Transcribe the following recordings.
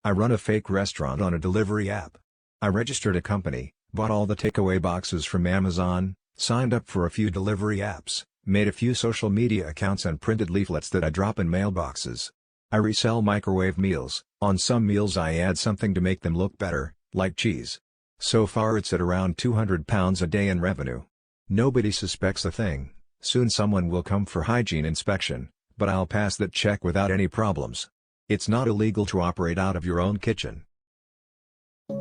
I run a fake restaurant on a delivery app. I registered a company, bought all the takeaway boxes from Amazon, signed up for a few delivery apps, made a few social media accounts and printed leaflets that I drop in mailboxes. I resell microwave meals. On some meals I add something to make them look better, like cheese. So far it's at around £200 a day in revenue. Nobody suspects a thing. Soon someone will come for hygiene inspection, but I'll pass that check without any problems. It's not illegal to operate out of your own kitchen.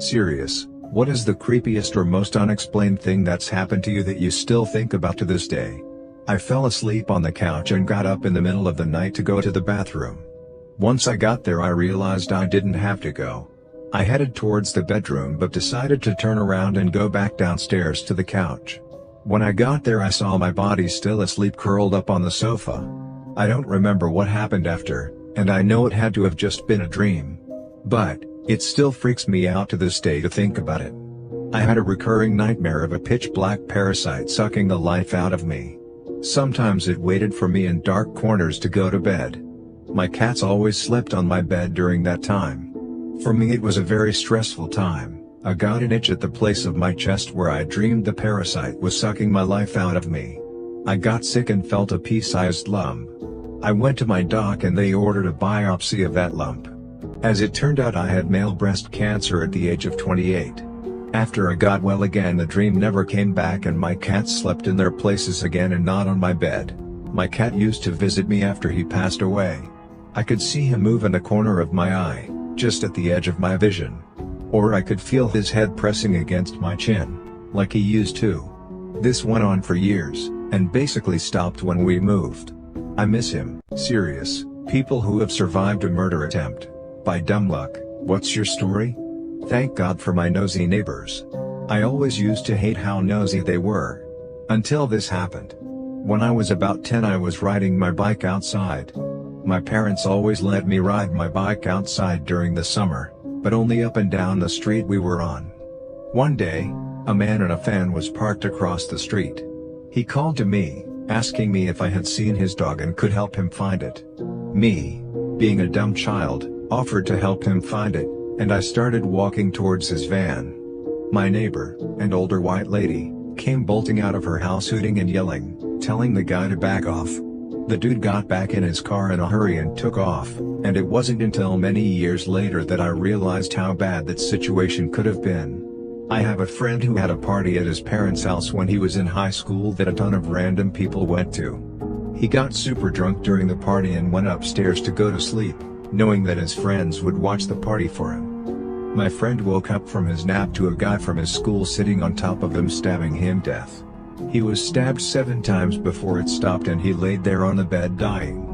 Serious, what is the creepiest or most unexplained thing that's happened to you that you still think about to this day? I fell asleep on the couch and got up in the middle of the night to go to the bathroom. Once I got there I realized I didn't have to go. I headed towards the bedroom but decided to turn around and go back downstairs to the couch. When I got there I saw my body still asleep curled up on the sofa. I don't remember what happened after, and I know it had to have just been a dream. But, it still freaks me out to this day to think about it. I had a recurring nightmare of a pitch-black parasite sucking the life out of me. Sometimes it waited for me in dark corners to go to bed. My cats always slept on my bed during that time. For me it was a very stressful time. I got an itch at the place of my chest where I dreamed the parasite was sucking my life out of me. I got sick and felt a pea-sized lump. I went to my doc and they ordered a biopsy of that lump. As it turned out I had male breast cancer at the age of 28. After I got well again the dream never came back and my cats slept in their places again and not on my bed. My cat used to visit me after he passed away. I could see him move in the corner of my eye, just at the edge of my vision. Or I could feel his head pressing against my chin, like he used to. This went on for years, and basically stopped when we moved. I miss him. Serious, people who have survived a murder attempt. By dumb luck, what's your story? Thank God for my nosy neighbors. I always used to hate how nosy they were. Until this happened. When I was about 10 I was riding my bike outside. My parents always let me ride my bike outside during the summer, but only up and down the street we were on. One day, a man in a van was parked across the street. He called to me, asking me if I had seen his dog and could help him find it. Me, being a dumb child, offered to help him find it, and I started walking towards his van. My neighbor, an older white lady, came bolting out of her house hooting and yelling, telling the guy to back off. The dude got back in his car in a hurry and took off, and it wasn't until many years later that I realized how bad that situation could have been. I have a friend who had a party at his parents' house when he was in high school that a ton of random people went to. He got super drunk during the party and went upstairs to go to sleep, knowing that his friends would watch the party for him. My friend woke up from his nap to a guy from his school sitting on top of him stabbing him to death. He was stabbed 7 times before it stopped and he laid there on the bed dying.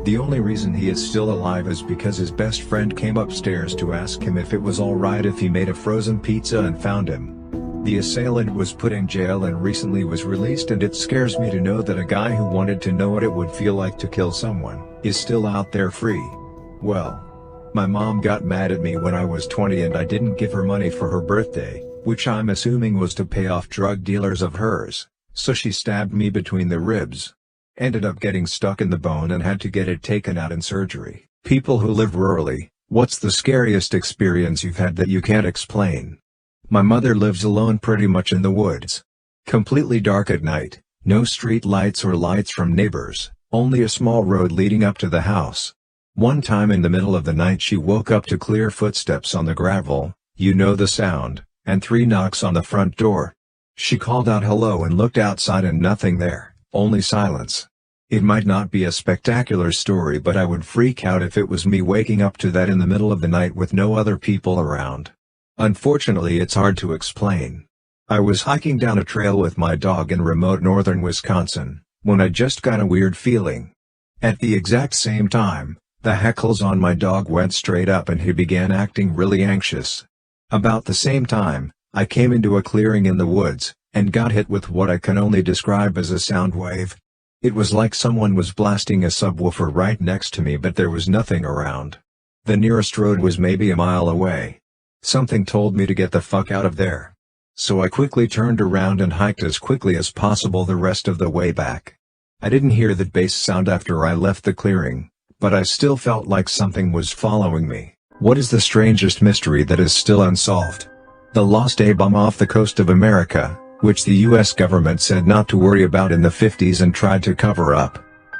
The only reason he is still alive is because his best friend came upstairs to ask him if it was alright if he made a frozen pizza and found him. The assailant was put in jail and recently was released, and it scares me to know that a guy who wanted to know what it would feel like to kill someone is still out there free. Well, my mom got mad at me when I was 20 and I didn't give her money for her birthday, which I'm assuming was to pay off drug dealers of hers, so she stabbed me between the ribs. Ended up getting stuck in the bone and had to get it taken out in surgery. People who live rurally, what's the scariest experience you've had that you can't explain? My mother lives alone pretty much in the woods. Completely dark at night, no street lights or lights from neighbors, only a small road leading up to the house. One time in the middle of the night she woke up to clear footsteps on the gravel, you know the sound, and 3 knocks on the front door. She called out hello and looked outside and nothing there, only silence. It might not be a spectacular story, but I would freak out if it was me waking up to that in the middle of the night with no other people around. Unfortunately it's hard to explain. I was hiking down a trail with my dog in remote northern Wisconsin, when I just got a weird feeling. At the exact same time, the hackles on my dog went straight up and he began acting really anxious. About the same time, I came into a clearing in the woods, and got hit with what I can only describe as a sound wave. It was like someone was blasting a subwoofer right next to me, but there was nothing around. The nearest road was maybe a mile away. Something told me to get the fuck out of there. So I quickly turned around and hiked as quickly as possible the rest of the way back. I didn't hear that bass sound after I left the clearing, but I still felt like something was following me. What is the strangest mystery that is still unsolved? The lost A-bomb off the coast of America, which the US government said not to worry about in the 50s and tried to cover up,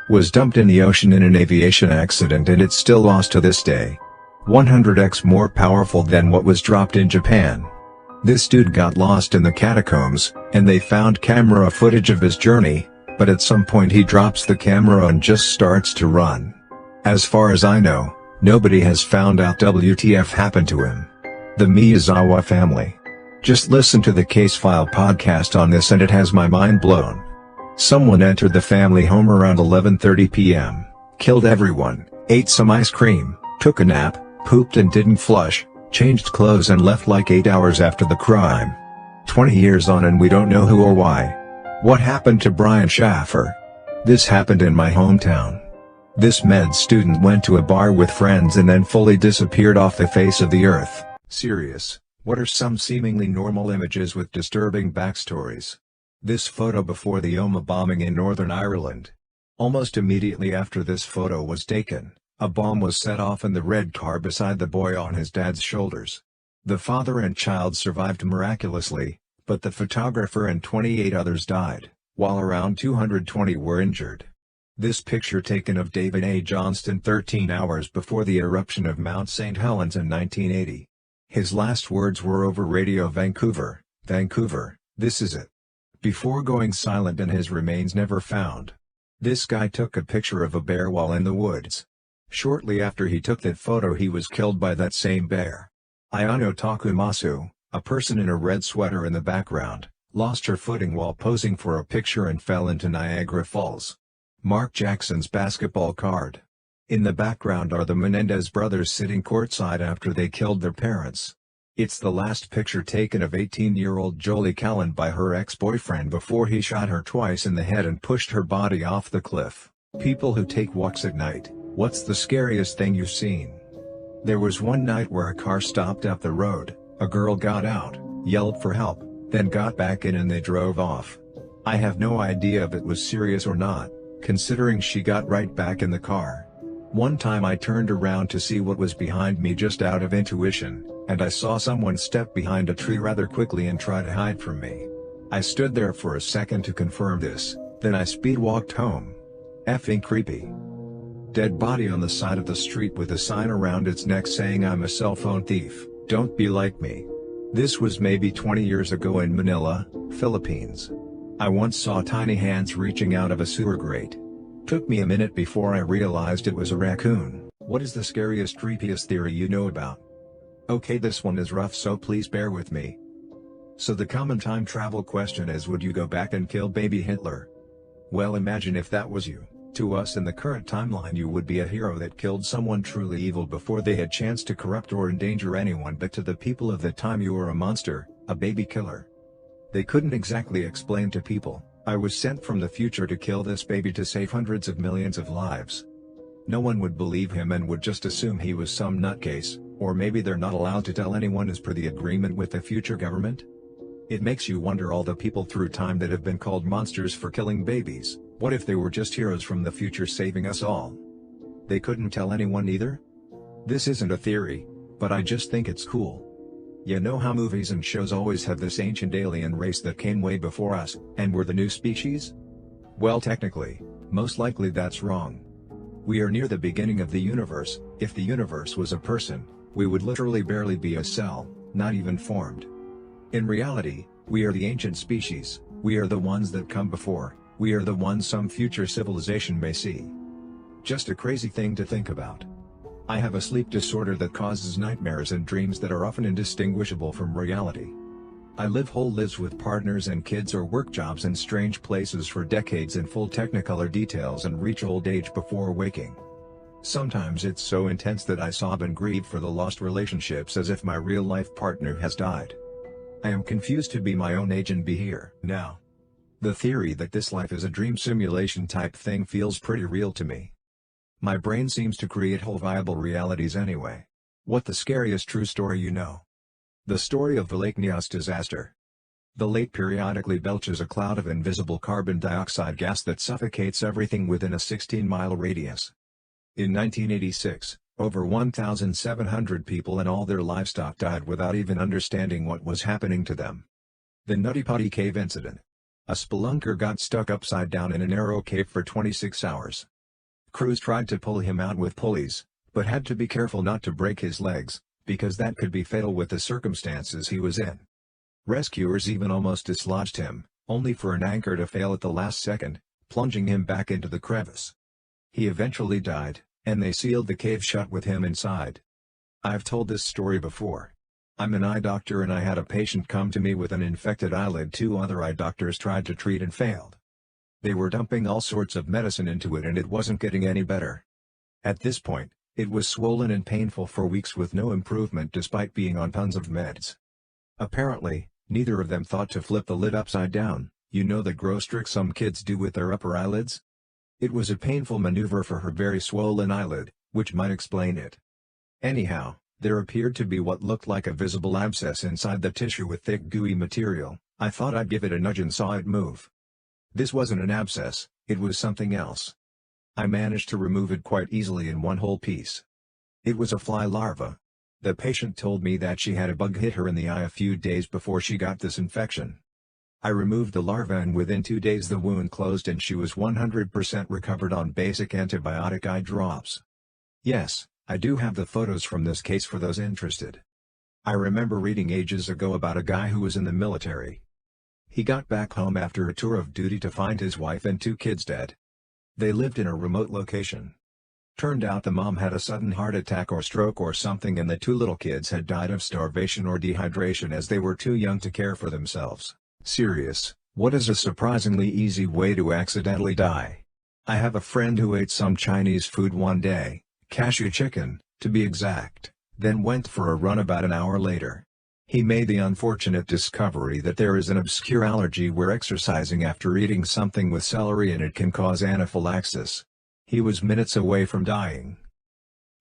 was dumped in the ocean in an aviation accident and it's still lost to this day. 100x more powerful than what was dropped in Japan. This dude got lost in the catacombs, and they found camera footage of his journey, but at some point he drops the camera and just starts to run. As far as I know, nobody has found out WTF happened to him. The Miyazawa family. Just listen to the Case File podcast on this and it has my mind blown. Someone entered the family home around 11:30 p.m., killed everyone, ate some ice cream, took a nap, pooped and didn't flush, changed clothes and left like 8 hours after the crime. 20 years on and we don't know who or why. What happened to Brian Schaffer? This happened in my hometown. This med student went to a bar with friends and then fully disappeared off the face of the earth. Serious, what are some seemingly normal images with disturbing backstories? This photo before the Omagh bombing in Northern Ireland. Almost immediately after this photo was taken, a bomb was set off in the red car beside the boy on his dad's shoulders. The father and child survived miraculously, but the photographer and 28 others died, while around 220 were injured. This picture taken of David A. Johnston 13 hours before the eruption of Mount St. Helens in 1980. His last words were over radio Vancouver, "Vancouver, this is it." Before going silent and his remains never found. This guy took a picture of a bear while in the woods. Shortly after he took that photo he was killed by that same bear. Ayano Takumasu, a person in a red sweater in the background, lost her footing while posing for a picture and fell into Niagara Falls. Mark Jackson's basketball card. In the background are the Menendez brothers sitting courtside after they killed their parents. It's the last picture taken of 18-year-old Jolie Callan by her ex-boyfriend before he shot her twice in the head and pushed her body off the cliff. People who take walks at night, what's the scariest thing you've seen? There was one night where a car stopped up the road, a girl got out, yelled for help, then got back in and they drove off. I have no idea if it was serious or not, considering she got right back in the car. One time I turned around to see what was behind me just out of intuition, and I saw someone step behind a tree rather quickly and try to hide from me. I stood there for a second to confirm this, then I speed walked home. Effing creepy. Dead body on the side of the street with a sign around its neck saying "I'm a cell phone thief, don't be like me." This was maybe 20 years ago in Manila, Philippines. I once saw tiny hands reaching out of a sewer grate. Took me a minute before I realized it was a raccoon. What is the scariest, creepiest theory you know about? Okay, this one is rough, so please bear with me. So the common time travel question is, would you go back and kill baby Hitler? Well, imagine if that was you. To us in the current timeline you would be a hero that killed someone truly evil before they had chance to corrupt or endanger anyone, but to the people of the time you were a monster, a baby killer. They couldn't exactly explain to people, "I was sent from the future to kill this baby to save hundreds of millions of lives." No one would believe him and would just assume he was some nutcase, or maybe they're not allowed to tell anyone as per the agreement with the future government. It makes you wonder, all the people through time that have been called monsters for killing babies, what if they were just heroes from the future saving us all? They couldn't tell anyone either? This isn't a theory, but I just think it's cool. You know how movies and shows always have this ancient alien race that came way before us, and were the new species? Well, technically, most likely that's wrong. We are near the beginning of the universe. If the universe was a person, we would literally barely be a cell, not even formed. In reality, we are the ancient species, we are the ones that come before, we are the ones some future civilization may see. Just a crazy thing to think about. I have a sleep disorder that causes nightmares and dreams that are often indistinguishable from reality. I live whole lives with partners and kids or work jobs in strange places for decades in full technicolor details and reach old age before waking. Sometimes it's so intense that I sob and grieve for the lost relationships as if my real-life partner has died. I am confused to be my own age and be here now. The theory that this life is a dream simulation type thing feels pretty real to me. My brain seems to create whole viable realities anyway. What the scariest true story you know? The story of the Lake Nyos disaster. The lake periodically belches a cloud of invisible carbon dioxide gas that suffocates everything within a 16-mile radius. In 1986, Over 1,700 people and all their livestock died without even understanding what was happening to them. The Nutty Putty Cave Incident. A spelunker got stuck upside down in a narrow cave for 26 hours. Crews tried to pull him out with pulleys, but had to be careful not to break his legs, because that could be fatal with the circumstances he was in. Rescuers even almost dislodged him, only for an anchor to fail at the last second, plunging him back into the crevice. He eventually died, and they sealed the cave shut with him inside. I've told this story before. I'm an eye doctor and I had a patient come to me with an infected eyelid. 2 other eye doctors tried to treat and failed. They were dumping all sorts of medicine into it and it wasn't getting any better. At this point, it was swollen and painful for weeks with no improvement despite being on tons of meds. Apparently, neither of them thought to flip the lid upside down, you know the gross trick some kids do with their upper eyelids? It was a painful maneuver for her very swollen eyelid, which might explain it. Anyhow, there appeared to be what looked like a visible abscess inside the tissue with thick gooey material. I thought I'd give it a nudge and saw it move. This wasn't an abscess, it was something else. I managed to remove it quite easily in one whole piece. It was a fly larva. The patient told me that she had a bug hit her in the eye a few days before she got this infection. I removed the larva and within 2 days the wound closed and she was 100% recovered on basic antibiotic eye drops. Yes, I do have the photos from this case for those interested. I remember reading ages ago about a guy who was in the military. He got back home after a tour of duty to find his wife and 2 kids dead. They lived in a remote location. Turned out the mom had a sudden heart attack or stroke or something and the 2 little kids had died of starvation or dehydration as they were too young to care for themselves. Serious, what is a surprisingly easy way to accidentally die? I have a friend who ate some Chinese food one day, cashew chicken, to be exact, then went for a run about an hour later. He made the unfortunate discovery that there is an obscure allergy where exercising after eating something with celery in it can cause anaphylaxis. He was minutes away from dying.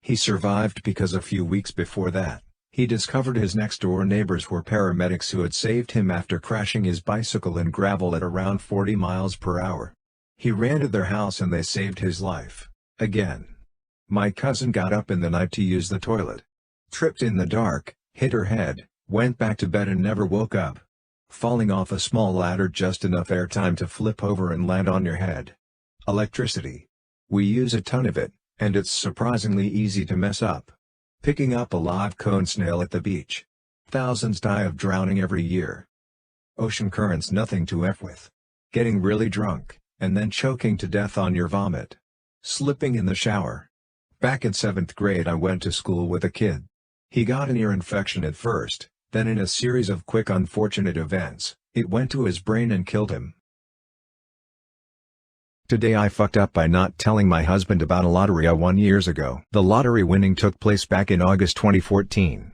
He survived because a few weeks before that, he discovered his next-door neighbors were paramedics who had saved him after crashing his bicycle in gravel at around 40 miles per hour. He ran to their house and they saved his life, again. My cousin got up in the night to use the toilet. Tripped in the dark, hit her head, went back to bed and never woke up. Falling off a small ladder just enough airtime to flip over and land on your head. Electricity. We use a ton of it, and it's surprisingly easy to mess up. Picking up a live cone snail at the beach. Thousands die of drowning every year. Ocean currents nothing to F with. Getting really drunk, and then choking to death on your vomit. Slipping in the shower. Back in 7th grade I went to school with a kid. He got an ear infection at first, then in a series of quick unfortunate events, it went to his brain and killed him. Today I fucked up by not telling my husband about a lottery I won years ago. The lottery winning took place back in August 2014.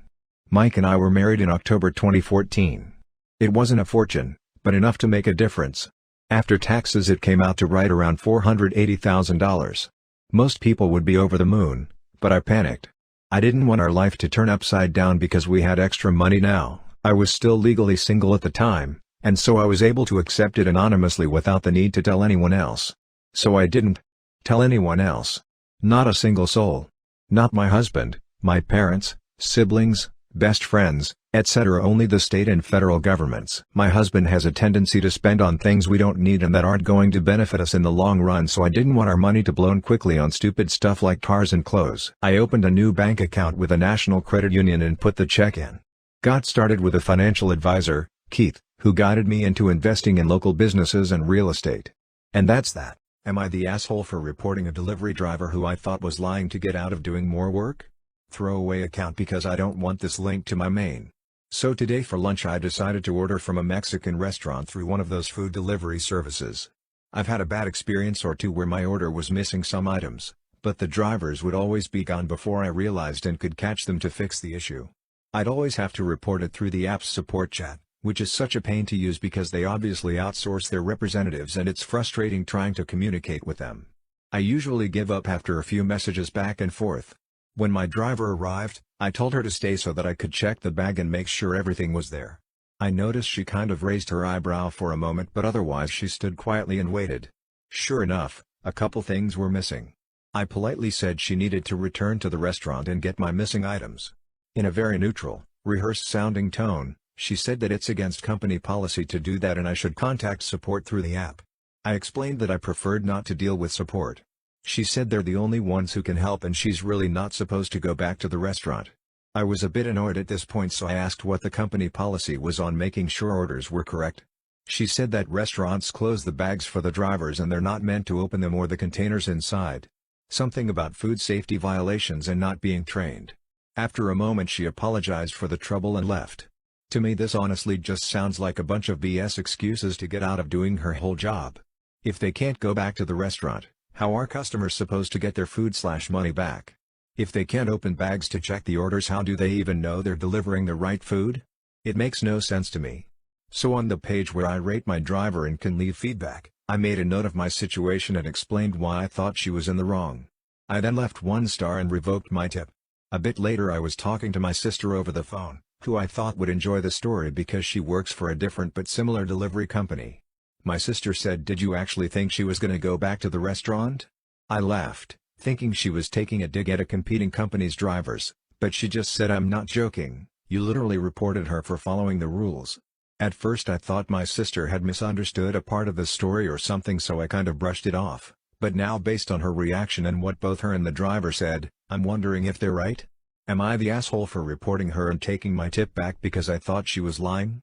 Mike and I were married in October 2014. It wasn't a fortune, but enough to make a difference. After taxes it came out to right around $480,000. Most people would be over the moon, but I panicked. I didn't want our life to turn upside down because we had extra money now. I was still legally single at the time, and so I was able to accept it anonymously without the need to tell anyone else. So I didn't tell anyone else. Not a single soul. Not my husband, my parents, siblings, best friends, etc. Only the state and federal governments. My husband has a tendency to spend on things we don't need and that aren't going to benefit us in the long run, so I didn't want our money to blow quickly on stupid stuff like cars and clothes. I opened a new bank account with a national credit union and put the check in. Got started with a financial advisor, Keith, who guided me into investing in local businesses and real estate. And that's that. Am I the asshole for reporting a delivery driver who I thought was lying to get out of doing more work? Throwaway account because I don't want this linked to my main. So today for lunch I decided to order from a Mexican restaurant through one of those food delivery services. I've had a bad experience or two where my order was missing some items, but the drivers would always be gone before I realized and could catch them to fix the issue. I'd always have to report it through the app's support chat, which is such a pain to use because they obviously outsource their representatives and it's frustrating trying to communicate with them. I usually give up after a few messages back and forth. When my driver arrived, I told her to stay so that I could check the bag and make sure everything was there. I noticed she kind of raised her eyebrow for a moment but otherwise she stood quietly and waited. Sure enough, a couple things were missing. I politely said she needed to return to the restaurant and get my missing items. In a very neutral, rehearsed-sounding tone, she said that it's against company policy to do that and I should contact support through the app. I explained that I preferred not to deal with support. She said they're the only ones who can help and she's really not supposed to go back to the restaurant. I was a bit annoyed at this point, so I asked what the company policy was on making sure orders were correct. She said that restaurants close the bags for the drivers and they're not meant to open them or the containers inside. Something about food safety violations and not being trained. After a moment she apologized for the trouble and left. To me this honestly just sounds like a bunch of BS excuses to get out of doing her whole job. If they can't go back to the restaurant, how are customers supposed to get their food/money back? If they can't open bags to check the orders, how do they even know they're delivering the right food? It makes no sense to me. So on the page where I rate my driver and can leave feedback, I made a note of my situation and explained why I thought she was in the wrong. I then left 1 star and revoked my tip. A bit later I was talking to my sister over the phone, who I thought would enjoy the story because she works for a different but similar delivery company. My sister said, "Did you actually think she was gonna go back to the restaurant?" I laughed, thinking she was taking a dig at a competing company's drivers, but she just said, "I'm not joking, you literally reported her for following the rules." At first I thought my sister had misunderstood a part of the story or something, so I kind of brushed it off, but now based on her reaction and what both her and the driver said, I'm wondering if they're right. Am I the asshole for reporting her and taking my tip back because I thought she was lying?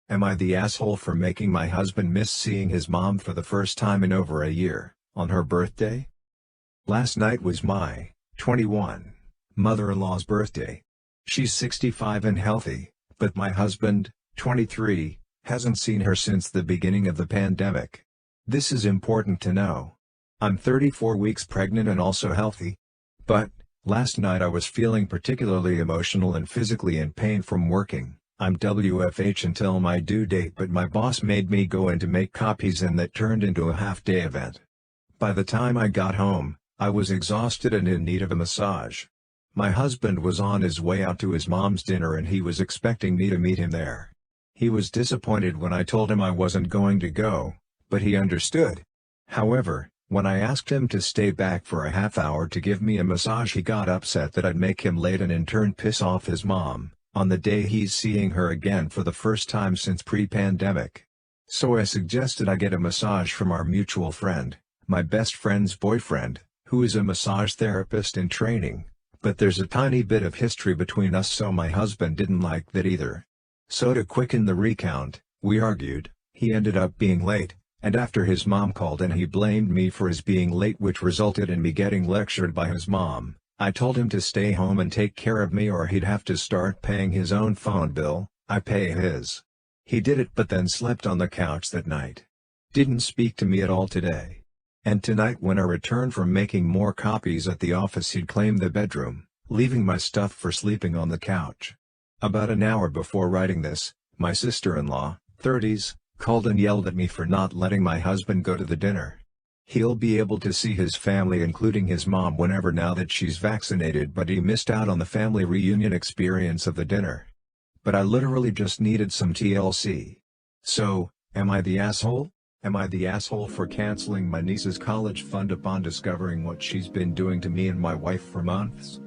Am I the asshole for making my husband miss seeing his mom for the first time in over a year, on her birthday? Last night was my 21 mother-in-law's birthday. She's 65 and healthy, but my husband, 23, hasn't seen her since the beginning of the pandemic. This is important to know. I'm 34 weeks pregnant and also healthy. But, last night I was feeling particularly emotional and physically in pain from working. I'm WFH until my due date, but my boss made me go in to make copies and that turned into a half-day event. By the time I got home, I was exhausted and in need of a massage. My husband was on his way out to his mom's dinner and he was expecting me to meet him there. He was disappointed when I told him I wasn't going to go, but he understood. However, when I asked him to stay back for a half hour to give me a massage, he got upset that I'd make him late and in turn piss off his mom, on the day he's seeing her again for the first time since pre-pandemic. So I suggested I get a massage from our mutual friend, my best friend's boyfriend, who is a massage therapist in training, but there's a tiny bit of history between us, so my husband didn't like that either. So to quicken the recount, we argued, he ended up being late, and after his mom called in he blamed me for his being late, which resulted in me getting lectured by his mom. I told him to stay home and take care of me or he'd have to start paying his own phone bill. I pay his. He did it, but then slept on the couch that night. Didn't speak to me at all today. And tonight when I returned from making more copies at the office, he'd claimed the bedroom, leaving my stuff for sleeping on the couch. About an hour before writing this, my sister-in-law, 30s, called and yelled at me for not letting my husband go to the dinner. He'll be able to see his family including his mom whenever now that she's vaccinated, but he missed out on the family reunion experience of the dinner. But I literally just needed some TLC. So, am I the asshole? Am I the asshole for canceling my niece's college fund upon discovering what she's been doing to me and my wife for months?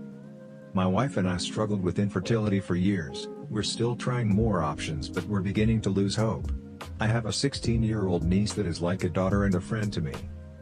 My wife and I struggled with infertility for years. We're still trying more options, but we're beginning to lose hope. I have a 16-year-old niece that is like a daughter and a friend to me.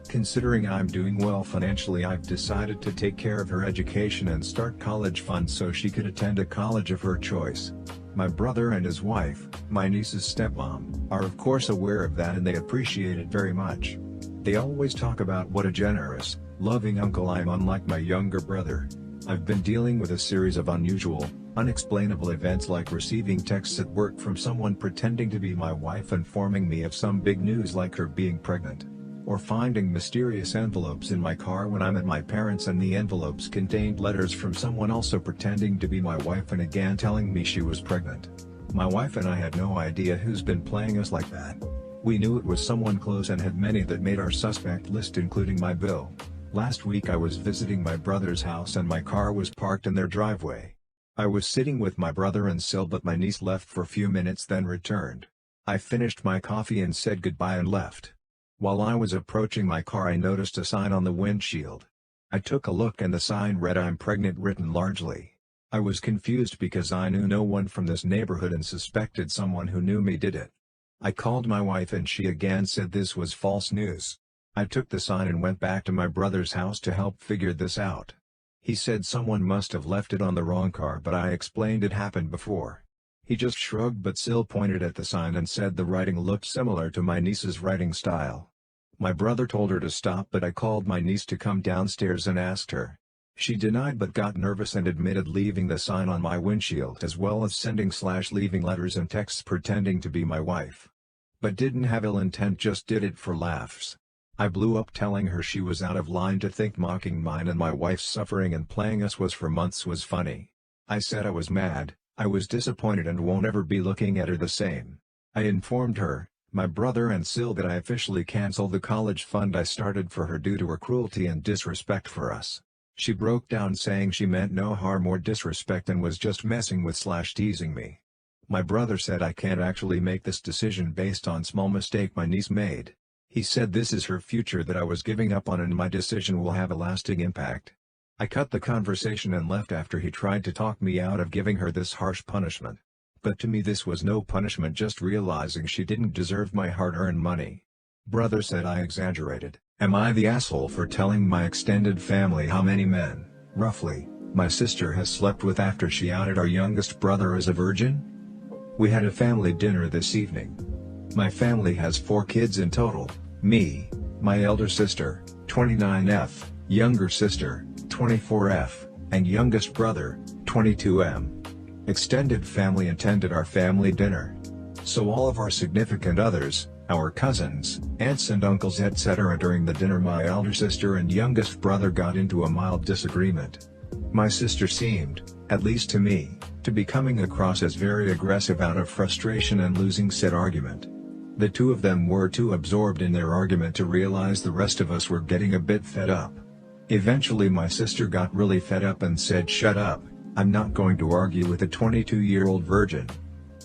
Considering I'm doing well financially, I've decided to take care of her education and start college funds so she could attend a college of her choice. My brother and his wife, my niece's stepmom, are of course aware of that and they appreciate it very much. They always talk about what a generous, loving uncle I am, unlike my younger brother. I've been dealing with a series of unusual, unexplainable events like receiving texts at work from someone pretending to be my wife informing me of some big news like her being pregnant. Or finding mysterious envelopes in my car when I'm at my parents' and the envelopes contained letters from someone also pretending to be my wife and again telling me she was pregnant. My wife and I had no idea who's been playing us like that. We knew it was someone close and had many that made our suspect list, including my bill. Last week I was visiting my brother's house and my car was parked in their driveway. I was sitting with my brother and Sil, but my niece left for a few minutes then returned. I finished my coffee and said goodbye and left. While I was approaching my car I noticed a sign on the windshield. I took a look and the sign read "I'm pregnant" written largely. I was confused because I knew no one from this neighborhood and suspected someone who knew me did it. I called my wife and she again said this was false news. I took the sign and went back to my brother's house to help figure this out. He said someone must have left it on the wrong car, but I explained it happened before. He just shrugged but still pointed at the sign and said the writing looked similar to my niece's writing style. My brother told her to stop, but I called my niece to come downstairs and asked her. She denied but got nervous and admitted leaving the sign on my windshield as well as sending/leaving letters and texts pretending to be my wife. But didn't have ill intent, just did it for laughs. I blew up telling her she was out of line to think mocking mine and my wife's suffering and playing us was for months was funny. I said I was mad, I was disappointed and won't ever be looking at her the same. I informed her, my brother and Sil that I officially canceled the college fund I started for her due to her cruelty and disrespect for us. She broke down saying she meant no harm or disrespect and was just messing with/teasing me. My brother said I can't actually make this decision based on small mistake my niece made. He said this is her future that I was giving up on and my decision will have a lasting impact. I cut the conversation and left after he tried to talk me out of giving her this harsh punishment. But to me this was no punishment, just realizing she didn't deserve my hard-earned money. Brother said I exaggerated. Am I the asshole for telling my extended family how many men, roughly, my sister has slept with after she outed our youngest brother as a virgin? We had a family dinner this evening. My family has 4 kids in total, me, my elder sister, 29F, younger sister, 24F, and youngest brother, 22M. Extended family attended our family dinner. So all of our significant others, our cousins, aunts and uncles etc. During the dinner my elder sister and youngest brother got into a mild disagreement. My sister seemed, at least to me, to be coming across as very aggressive out of frustration and losing said argument. The two of them were too absorbed in their argument to realize the rest of us were getting a bit fed up. Eventually my sister got really fed up and said, "Shut up, I'm not going to argue with a 22-year-old virgin."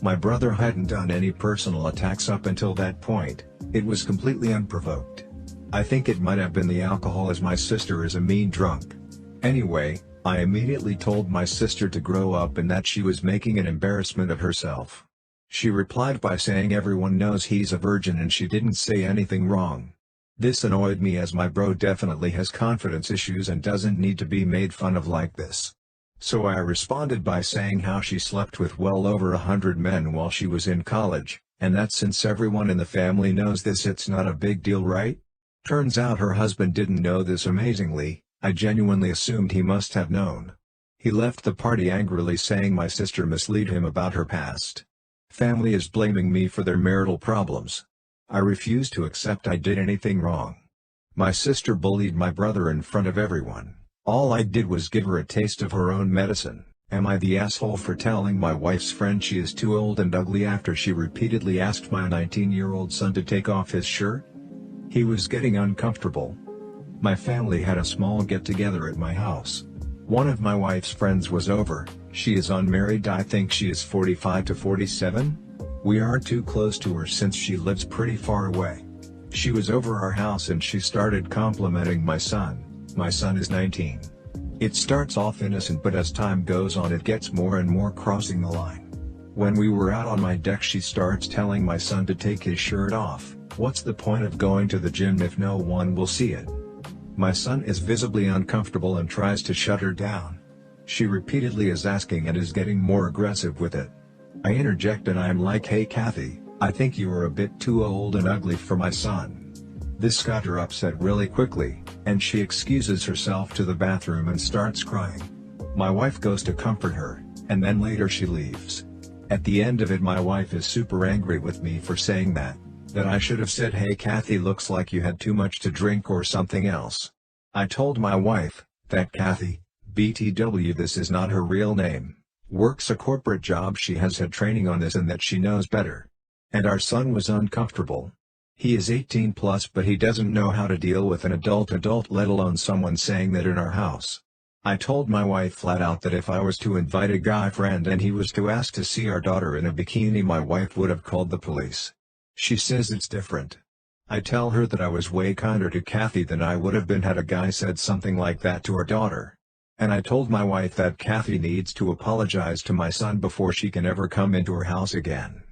My brother hadn't done any personal attacks up until that point, it was completely unprovoked. I think it might have been the alcohol as my sister is a mean drunk. Anyway, I immediately told my sister to grow up and that she was making an embarrassment of herself. She replied by saying everyone knows he's a virgin and she didn't say anything wrong. This annoyed me as my bro definitely has confidence issues and doesn't need to be made fun of like this. So I responded by saying how she slept with well over 100 men while she was in college, and that since everyone in the family knows this it's not a big deal, right? Turns out her husband didn't know this. Amazingly, I genuinely assumed he must have known. He left the party angrily saying my sister misled him about her past. Family is blaming me for their marital problems. I refuse to accept I did anything wrong. My sister bullied my brother in front of everyone. All I did was give her a taste of her own medicine. Am I the asshole for telling my wife's friend she is too old and ugly after she repeatedly asked my 19-year-old son to take off his shirt? He was getting uncomfortable. My family had a small get-together at my house. One of my wife's friends was over. She is unmarried. I think she is 45 to 47. We aren't too close to her since she lives pretty far away. She was over our house and she started complimenting my son. My son is 19. It starts off innocent but as time goes on it gets more and more crossing the line. When we were out on my deck she starts telling my son to take his shirt off. What's the point of going to the gym if no one will see it? My son is visibly uncomfortable and tries to shut her down. She repeatedly is asking and is getting more aggressive with it. I interject and I'm like, "Hey Kathy, I think you are a bit too old and ugly for my son." This got her upset really quickly, and she excuses herself to the bathroom and starts crying. My wife goes to comfort her, and then later she leaves. At the end of it my wife is super angry with me for saying that I should have said, "Hey Kathy, looks like you had too much to drink or something else." I told my wife that Kathy, BTW this is not her real name, works a corporate job, she has had training on this and that she knows better. And our son was uncomfortable. He is 18 plus but he doesn't know how to deal with an adult let alone someone saying that in our house. I told my wife flat out that if I was to invite a guy friend and he was to ask to see our daughter in a bikini my wife would have called the police. She says it's different. I tell her that I was way kinder to Kathy than I would have been had a guy said something like that to her daughter. And I told my wife that Kathy needs to apologize to my son before she can ever come into her house again.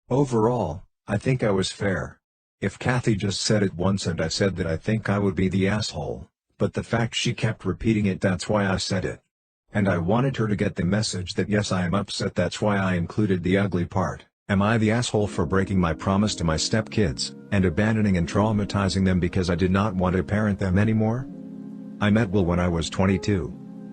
Overall, I think I was fair. If Kathy just said it once and I said that, I think I would be the asshole, but the fact she kept repeating it, that's why I said it. And I wanted her to get the message that yes, I am upset, that's why I included the ugly part. Am I the asshole for breaking my promise to my stepkids, and abandoning and traumatizing them because I did not want to parent them anymore? I met Will when I was 22.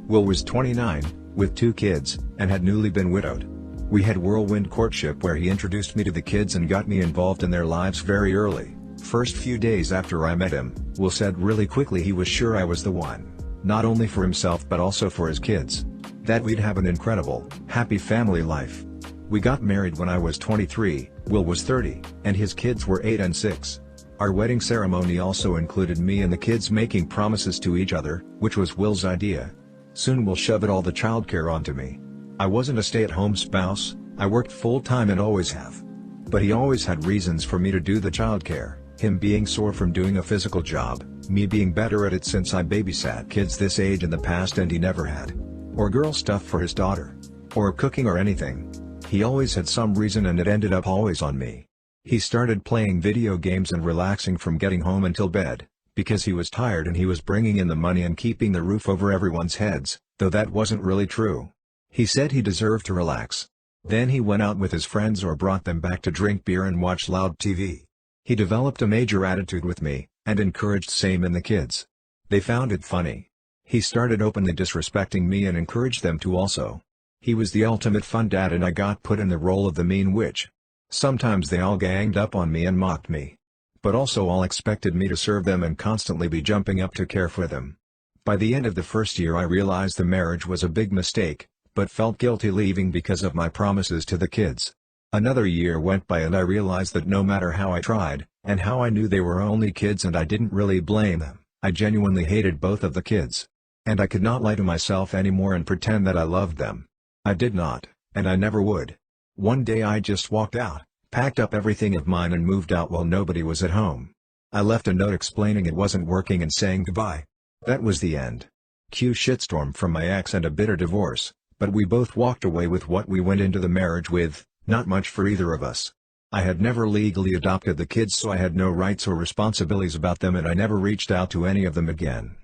Will was 29, with 2 kids, and had newly been widowed. We had whirlwind courtship where he introduced me to the kids and got me involved in their lives very early. First few days after I met him, Will said really quickly he was sure I was the one. Not only for himself but also for his kids. That we'd have an incredible, happy family life. We got married when I was 23, Will was 30, and his kids were 8 and 6. Our wedding ceremony also included me and the kids making promises to each other, which was Will's idea. Soon Will shoved all the childcare onto me. I wasn't a stay-at-home spouse, I worked full-time and always have. But he always had reasons for me to do the childcare, him being sore from doing a physical job, me being better at it since I babysat kids this age in the past and he never had. Or girl stuff for his daughter. Or cooking or anything. He always had some reason and it ended up always on me. He started playing video games and relaxing from getting home until bed, because he was tired and he was bringing in the money and keeping the roof over everyone's heads, though that wasn't really true. He said he deserved to relax. Then he went out with his friends or brought them back to drink beer and watch loud TV. He developed a major attitude with me, and encouraged same in the kids. They found it funny. He started openly disrespecting me and encouraged them to also. He was the ultimate fun dad and I got put in the role of the mean witch. Sometimes they all ganged up on me and mocked me. But also all expected me to serve them and constantly be jumping up to care for them. By the end of the first year I realized the marriage was a big mistake, but felt guilty leaving because of my promises to the kids. Another year went by and I realized that no matter how I tried, and how I knew they were only kids and I didn't really blame them, I genuinely hated both of the kids. And I could not lie to myself anymore and pretend that I loved them. I did not, and I never would. One day I just walked out, packed up everything of mine and moved out while nobody was at home. I left a note explaining it wasn't working and saying goodbye. That was the end. Cue shitstorm from my ex and a bitter divorce, but we both walked away with what we went into the marriage with, not much for either of us. I had never legally adopted the kids so I had no rights or responsibilities about them and I never reached out to any of them again.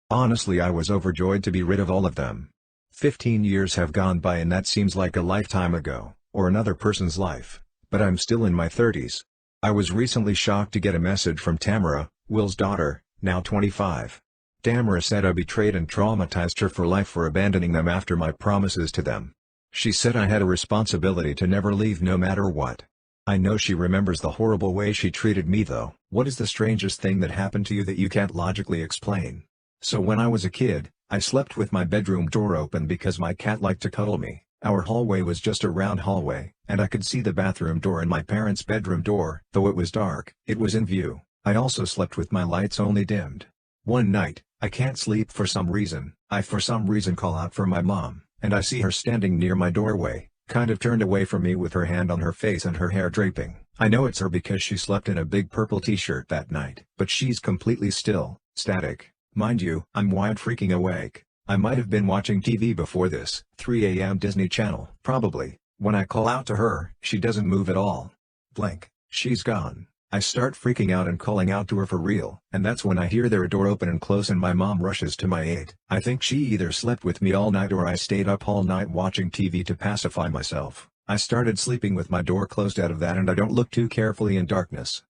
Honestly, I was overjoyed to be rid of all of them. 15 years have gone by and that seems like a lifetime ago, or another person's life, but I'm still in my 30s. I was recently shocked to get a message from Tamara, Will's daughter, now 25. Tamara said I betrayed and traumatized her for life for abandoning them after my promises to them. She said I had a responsibility to never leave no matter what. I know she remembers the horrible way she treated me though. What is the strangest thing that happened to you that you can't logically explain? So when I was a kid, I slept with my bedroom door open because my cat liked to cuddle me. Our hallway was just a round hallway, and I could see the bathroom door and my parents' bedroom door. Though it was dark, it was in view. I also slept with my lights only dimmed. One night, I can't sleep for some reason. I for some reason call out for my mom, and I see her standing near my doorway, kind of turned away from me with her hand on her face and her hair draping. I know it's her because she slept in a big purple t-shirt that night. But she's completely still, static. Mind you, I'm wide freaking awake. I might have been watching TV before this, 3 a.m. Disney Channel. Probably. When I call out to her, she doesn't move at all. Blink, she's gone. I start freaking out and calling out to her for real. And that's when I hear their door open and close and my mom rushes to my aid. I think she either slept with me all night or I stayed up all night watching TV to pacify myself. I started sleeping with my door closed out of that and I don't look too carefully in darkness.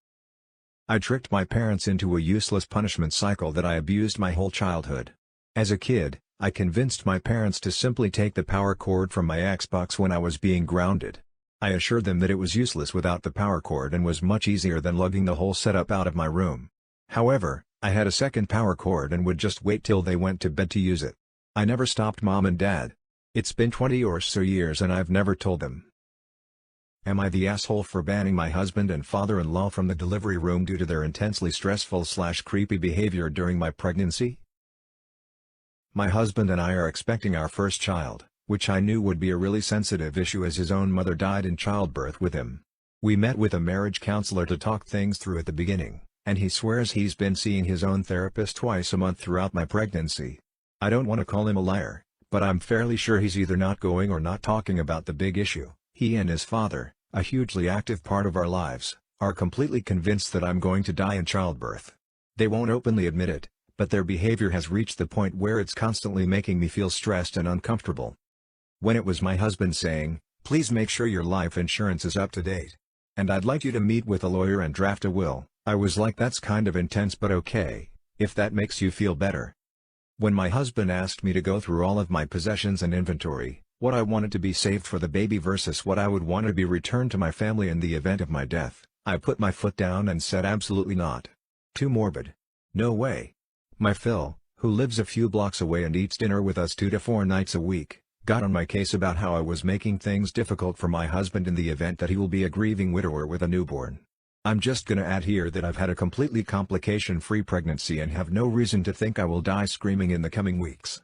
I tricked my parents into a useless punishment cycle that I abused my whole childhood. As a kid, I convinced my parents to simply take the power cord from my Xbox when I was being grounded. I assured them that it was useless without the power cord and was much easier than lugging the whole setup out of my room. However, I had a second power cord and would just wait till they went to bed to use it. I never stopped mom and dad. It's been 20 or so years and I've never told them. Am I the asshole for banning my husband and father-in-law from the delivery room due to their intensely stressful/creepy behavior during my pregnancy? My husband and I are expecting our first child, which I knew would be a really sensitive issue as his own mother died in childbirth with him. We met with a marriage counselor to talk things through at the beginning, and he swears he's been seeing his own therapist twice a month throughout my pregnancy. I don't want to call him a liar, but I'm fairly sure he's either not going or not talking about the big issue. He and his father, a hugely active part of our lives, are completely convinced that I'm going to die in childbirth. They won't openly admit it, but their behavior has reached the point where it's constantly making me feel stressed and uncomfortable. When it was my husband saying, "Please make sure your life insurance is up to date. And I'd like you to meet with a lawyer and draft a will," I was like, that's kind of intense, but okay, if that makes you feel better. When my husband asked me to go through all of my possessions and inventory, what I wanted to be saved for the baby versus what I would want to be returned to my family in the event of my death, I put my foot down and said absolutely not. Too morbid. No way. My Phil, who lives a few blocks away and eats dinner with us 2 to 4 nights a week, got on my case about how I was making things difficult for my husband in the event that he will be a grieving widower with a newborn. I'm just gonna add here that I've had a completely complication-free pregnancy and have no reason to think I will die screaming in the coming weeks.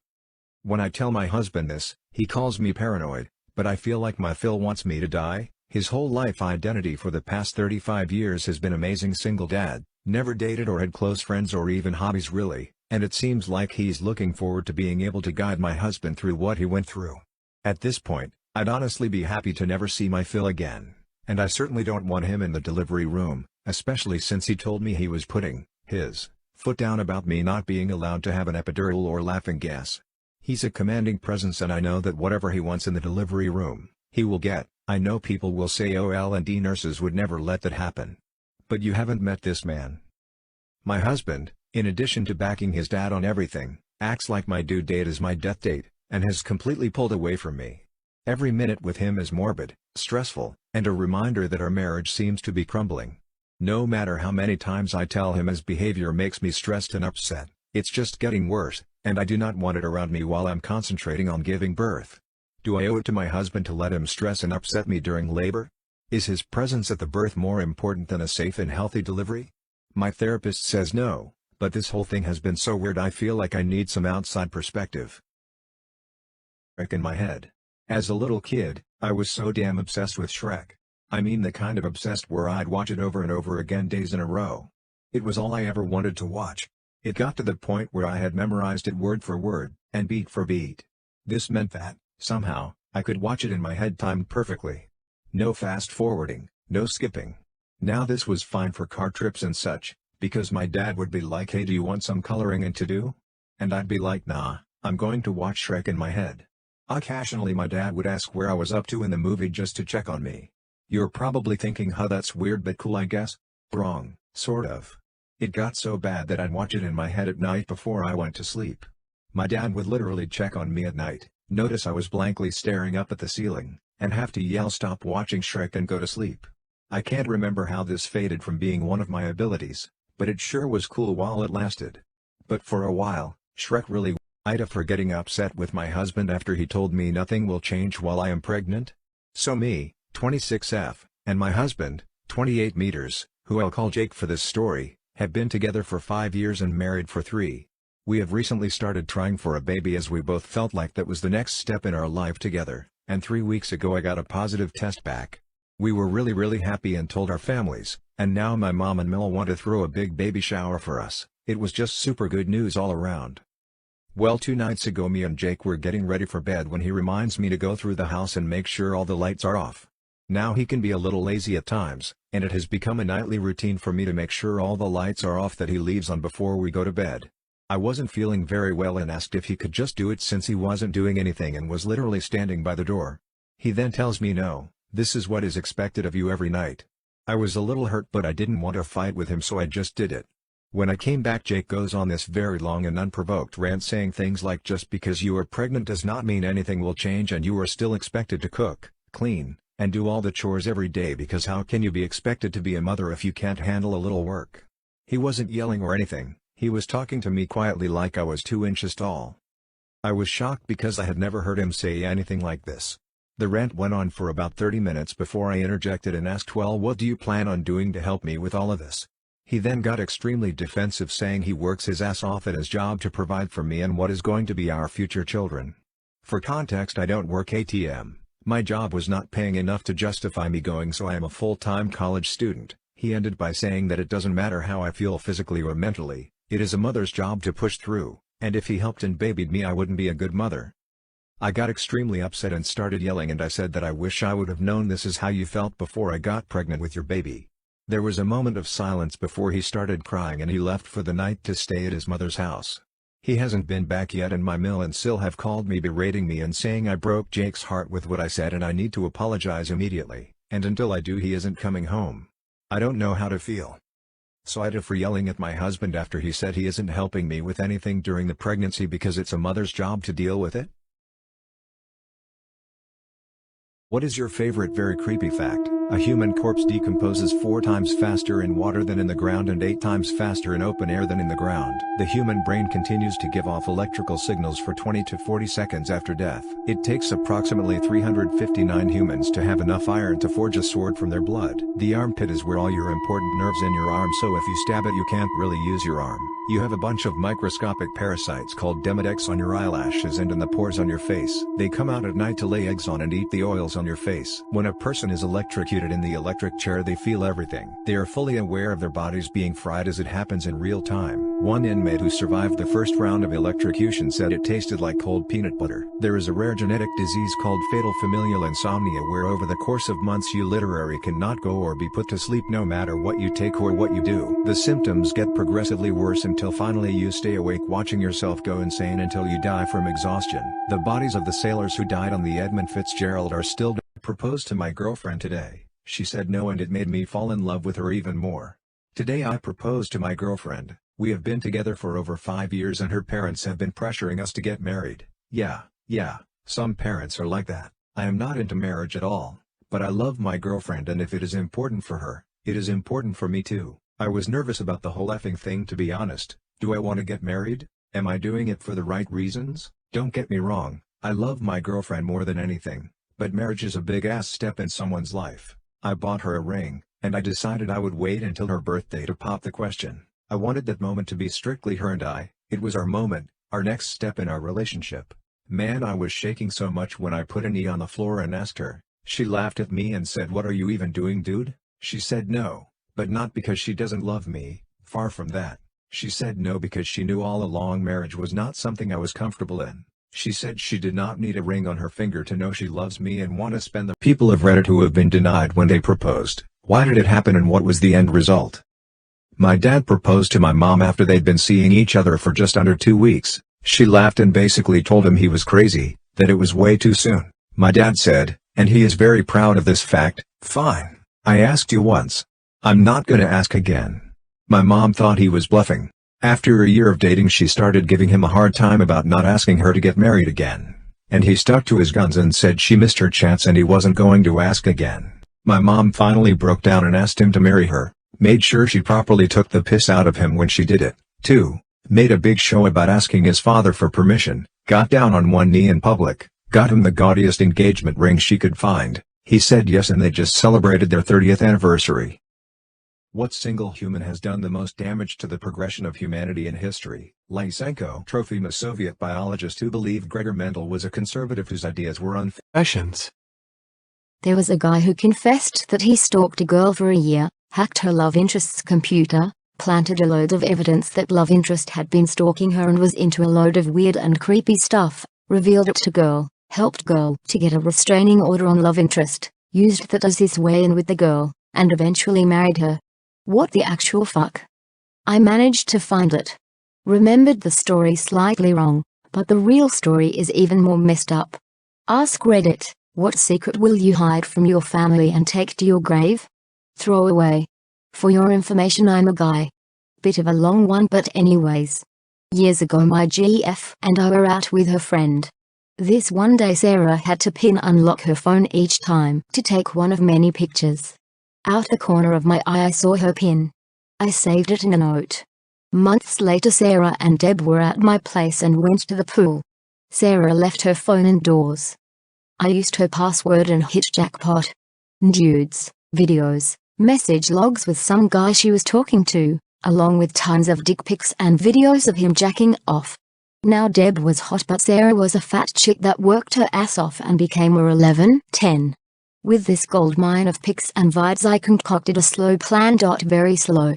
When I tell my husband this, he calls me paranoid, but I feel like my Phil wants me to die. His whole life identity for the past 35 years has been amazing single dad, never dated or had close friends or even hobbies really, and it seems like he's looking forward to being able to guide my husband through what he went through. At this point, I'd honestly be happy to never see my Phil again, and I certainly don't want him in the delivery room, especially since he told me he was putting his foot down about me not being allowed to have an epidural or laughing gas. He's a commanding presence and I know that whatever he wants in the delivery room, he will get. I know people will say OL&D nurses would never let that happen. But you haven't met this man. My husband, in addition to backing his dad on everything, acts like my due date is my death date, and has completely pulled away from me. Every minute with him is morbid, stressful, and a reminder that our marriage seems to be crumbling. No matter how many times I tell him his behavior makes me stressed and upset, it's just getting worse, and I do not want it around me while I'm concentrating on giving birth. Do I owe it to my husband to let him stress and upset me during labor? Is his presence at the birth more important than a safe and healthy delivery? My therapist says no, but this whole thing has been so weird I feel like I need some outside perspective. Shrek in my head. As a little kid, I was so damn obsessed with Shrek. I mean the kind of obsessed where I'd watch it over and over again days in a row. It was all I ever wanted to watch. It got to the point where I had memorized it word for word, and beat for beat. This meant that, somehow, I could watch it in my head timed perfectly. No fast forwarding, no skipping. Now this was fine for car trips and such, because my dad would be like, "Hey, do you want some coloring in to do?" And I'd be like, "Nah, I'm going to watch Shrek in my head." Occasionally my dad would ask where I was up to in the movie just to check on me. You're probably thinking, huh, that's weird but cool I guess? Wrong, sort of. It got so bad that I'd watch it in my head at night before I went to sleep. My dad would literally check on me at night, notice I was blankly staring up at the ceiling, and have to yell stop watching Shrek and go to sleep. I can't remember how this faded from being one of my abilities, but it sure was cool while it lasted. But for a while, Shrek really Ida for getting upset with my husband after he told me nothing will change while I am pregnant. So me, 26F, and my husband, 28 meters, who I'll call Jake for this story, have been together for 5 years and married for 3. We have recently started trying for a baby as we both felt like that was the next step in our life together, and 3 weeks ago I got a positive test back. We were really happy and told our families, and now my mom and Mel want to throw a big baby shower for us. It was just super good news all around. Well, 2 nights ago me and Jake were getting ready for bed when he reminds me to go through the house and make sure all the lights are off. Now he can be a little lazy at times, and it has become a nightly routine for me to make sure all the lights are off that he leaves on before we go to bed. I wasn't feeling very well and asked if he could just do it since he wasn't doing anything and was literally standing by the door. He then tells me no, this is what is expected of you every night. I was a little hurt but I didn't want to fight with him so I just did it. When I came back Jake goes on this very long and unprovoked rant saying things like just because you are pregnant does not mean anything will change and you are still expected to cook, clean, and do all the chores every day because how can you be expected to be a mother if you can't handle a little work? He wasn't yelling or anything, he was talking to me quietly like I was 2 inches tall. I was shocked because I had never heard him say anything like this. The rant went on for about 30 minutes before I interjected and asked, well, what do you plan on doing to help me with all of this? He then got extremely defensive saying he works his ass off at his job to provide for me and what is going to be our future children. For context, I don't work ATM. My job was not paying enough to justify me going, so I am a full-time college student. He ended by saying that it doesn't matter how I feel physically or mentally, it is a mother's job to push through, and if he helped and babied me I wouldn't be a good mother. I got extremely upset and started yelling, and I said that I wish I would have known this is how you felt before I got pregnant with your baby. There was a moment of silence before he started crying and he left for the night to stay at his mother's house. He hasn't been back yet, and my mill and Sil have called me berating me and saying I broke Jake's heart with what I said and I need to apologize immediately, and until I do he isn't coming home. I don't know how to feel. Sorry for yelling at my husband after he said he isn't helping me with anything during the pregnancy because it's a mother's job to deal with it. What is your favorite very creepy fact? A human corpse decomposes 4 times faster in water than in the ground and 8 times faster in open air than in the ground. The human brain continues to give off electrical signals for 20 to 40 seconds after death. It takes approximately 359 humans to have enough iron to forge a sword from their blood. The armpit is where all your important nerves in your arm, so if you stab it you can't really use your arm. You have a bunch of microscopic parasites called demodex on your eyelashes and in the pores on your face. They come out at night to lay eggs on and eat the oils on your face. When a person is electrocuted in the electric chair they feel everything. They are fully aware of their bodies being fried as it happens in real time. One inmate who survived the first round of electrocution said it tasted like cold peanut butter. There is a rare genetic disease called fatal familial insomnia where over the course of months you literally cannot go or be put to sleep no matter what you take or what you do. The symptoms get progressively worse until finally you stay awake watching yourself go insane until you die from exhaustion. The bodies of the sailors who died on the Edmund Fitzgerald are still dead. I proposed to my girlfriend today. She said no and it made me fall in love with her even more. Today I proposed to my girlfriend. We have been together for over 5 years and her parents have been pressuring us to get married. Yeah, some parents are like that. I am not into marriage at all, but I love my girlfriend and if it is important for her, it is important for me too. I was nervous about the whole effing thing to be honest. Do I want to get married? Am I doing it for the right reasons? Don't get me wrong, I love my girlfriend more than anything, but marriage is a big ass step in someone's life. I bought her a ring, and I decided I would wait until her birthday to pop the question. I wanted that moment to be strictly her and I. It was our moment, our next step in our relationship. Man, I was shaking so much when I put a knee on the floor and asked her. She laughed at me and said, "What are you even doing, dude?" She said no, but not because she doesn't love me, far from that. She said no because she knew all along marriage was not something I was comfortable in. She said she did not need a ring on her finger to know she loves me and want to spend the people of Reddit who have been denied when they proposed. Why did it happen and what was the end result? My dad proposed to my mom after they'd been seeing each other for just under 2 weeks. She laughed and basically told him he was crazy, that it was way too soon. My dad said, and he is very proud of this fact, "Fine. I asked you once. I'm not gonna ask again." My mom thought he was bluffing. After a year of dating she started giving him a hard time about not asking her to get married again. And he stuck to his guns and said she missed her chance and he wasn't going to ask again. My mom finally broke down and asked him to marry her, made sure she properly took the piss out of him when she did it, too, made a big show about asking his father for permission, got down on one knee in public, got him the gaudiest engagement ring she could find. He said yes and they just celebrated their 30th anniversary. What single human has done the most damage to the progression of humanity in history? Lysenko, Trofima, Soviet biologist who believed Gregor Mendel was a conservative whose ideas were unfashioned. There was a guy who confessed that he stalked a girl for a year, hacked her love interest's computer, planted a load of evidence that love interest had been stalking her and was into a load of weird and creepy stuff, revealed it to girl, helped girl to get a restraining order on love interest, used that as his way in with the girl, and eventually married her. What the actual fuck? I managed to find it. Remembered the story slightly wrong, but the real story is even more messed up. Ask Reddit, what secret will you hide from your family and take to your grave? Throw away. For your information, I'm a guy. Bit of a long one, but anyways. Years ago my GF and I were out with her friend. This one day Sarah had to pin unlock her phone each time to take one of many pictures. Out the corner of my eye I saw her pin. I saved it in a note. Months later Sarah and Deb were at my place and went to the pool. Sarah left her phone indoors. I used her password and hit jackpot. Nudes, videos, message logs with some guy she was talking to, along with tons of dick pics and videos of him jacking off. Now Deb was hot but Sarah was a fat chick that worked her ass off and became a 11, 10. With this gold mine of pics and vids I concocted a slow plan. Very slow.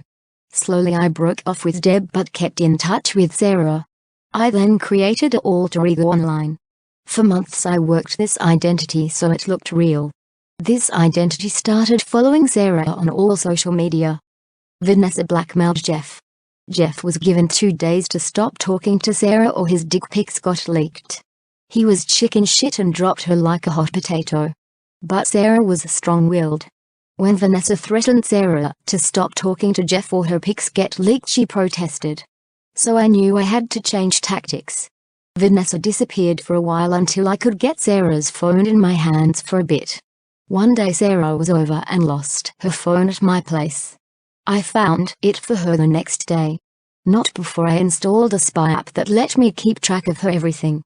Slowly I broke off with Deb but kept in touch with Sarah. I then created an alter ego online. For months I worked this identity so it looked real. This identity started following Sarah on all social media. Vanessa blackmailed Jeff. Jeff was given 2 days to stop talking to Sarah or his dick pics got leaked. He was chicken shit and dropped her like a hot potato. But Sarah was strong-willed. When Vanessa threatened Sarah to stop talking to Jeff or her pics get leaked, she protested. So I knew I had to change tactics. Vanessa disappeared for a while until I could get Sarah's phone in my hands for a bit. One day Sarah was over and lost her phone at my place. I found it for her the next day. Not before I installed a spy app that let me keep track of her everything.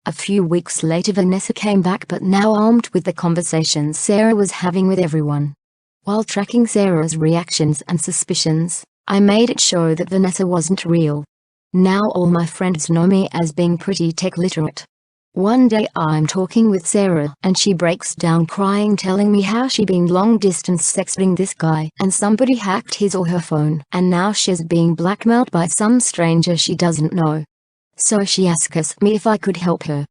A few weeks later Vanessa came back, but now armed with the conversations Sarah was having with everyone. While tracking Sarah's reactions and suspicions, I made it show that Vanessa wasn't real. Now all my friends know me as being pretty tech literate. One day I'm talking with Sarah and she breaks down crying, telling me how she been long distance sexting this guy and somebody hacked his or her phone and now she's being blackmailed by some stranger she doesn't know. So she asks me if I could help her.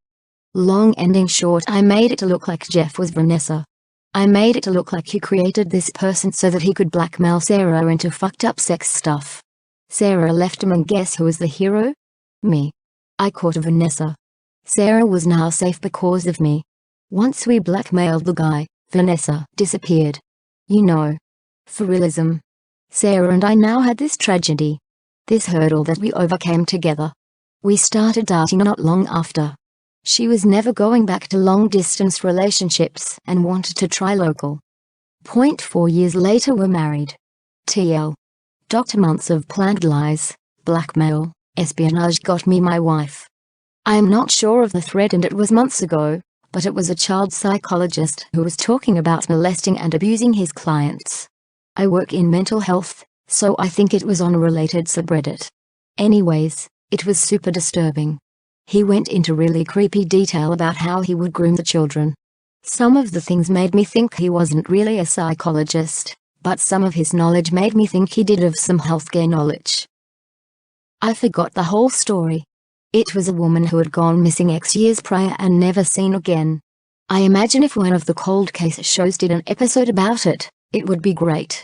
Long ending short, I made it look like Jeff was Vanessa. I made it look like he created this person so that he could blackmail Sarah into fucked up sex stuff. Sarah left him and guess who was the hero? Me. I caught Vanessa. Sarah was now safe because of me. Once we blackmailed the guy, Vanessa disappeared. You know. For realism. Sarah and I now had this tragedy. This hurdle that we overcame together. We started dating not long after. She was never going back to long-distance relationships and wanted to try local. 4 years later we're married. TL. Months of planned lies, blackmail, espionage got me my wife. I am not sure of the thread and it was months ago, but it was a child psychologist who was talking about molesting and abusing his clients. I work in mental health, so I think it was on a related subreddit. Anyways, it was super disturbing. He went into really creepy detail about how he would groom the children. Some of the things made me think he wasn't really a psychologist, but some of his knowledge made me think he did have some healthcare knowledge. I forgot the whole story. It was a woman who had gone missing X years prior and never seen again. I imagine if one of the cold case shows did an episode about it, it would be great.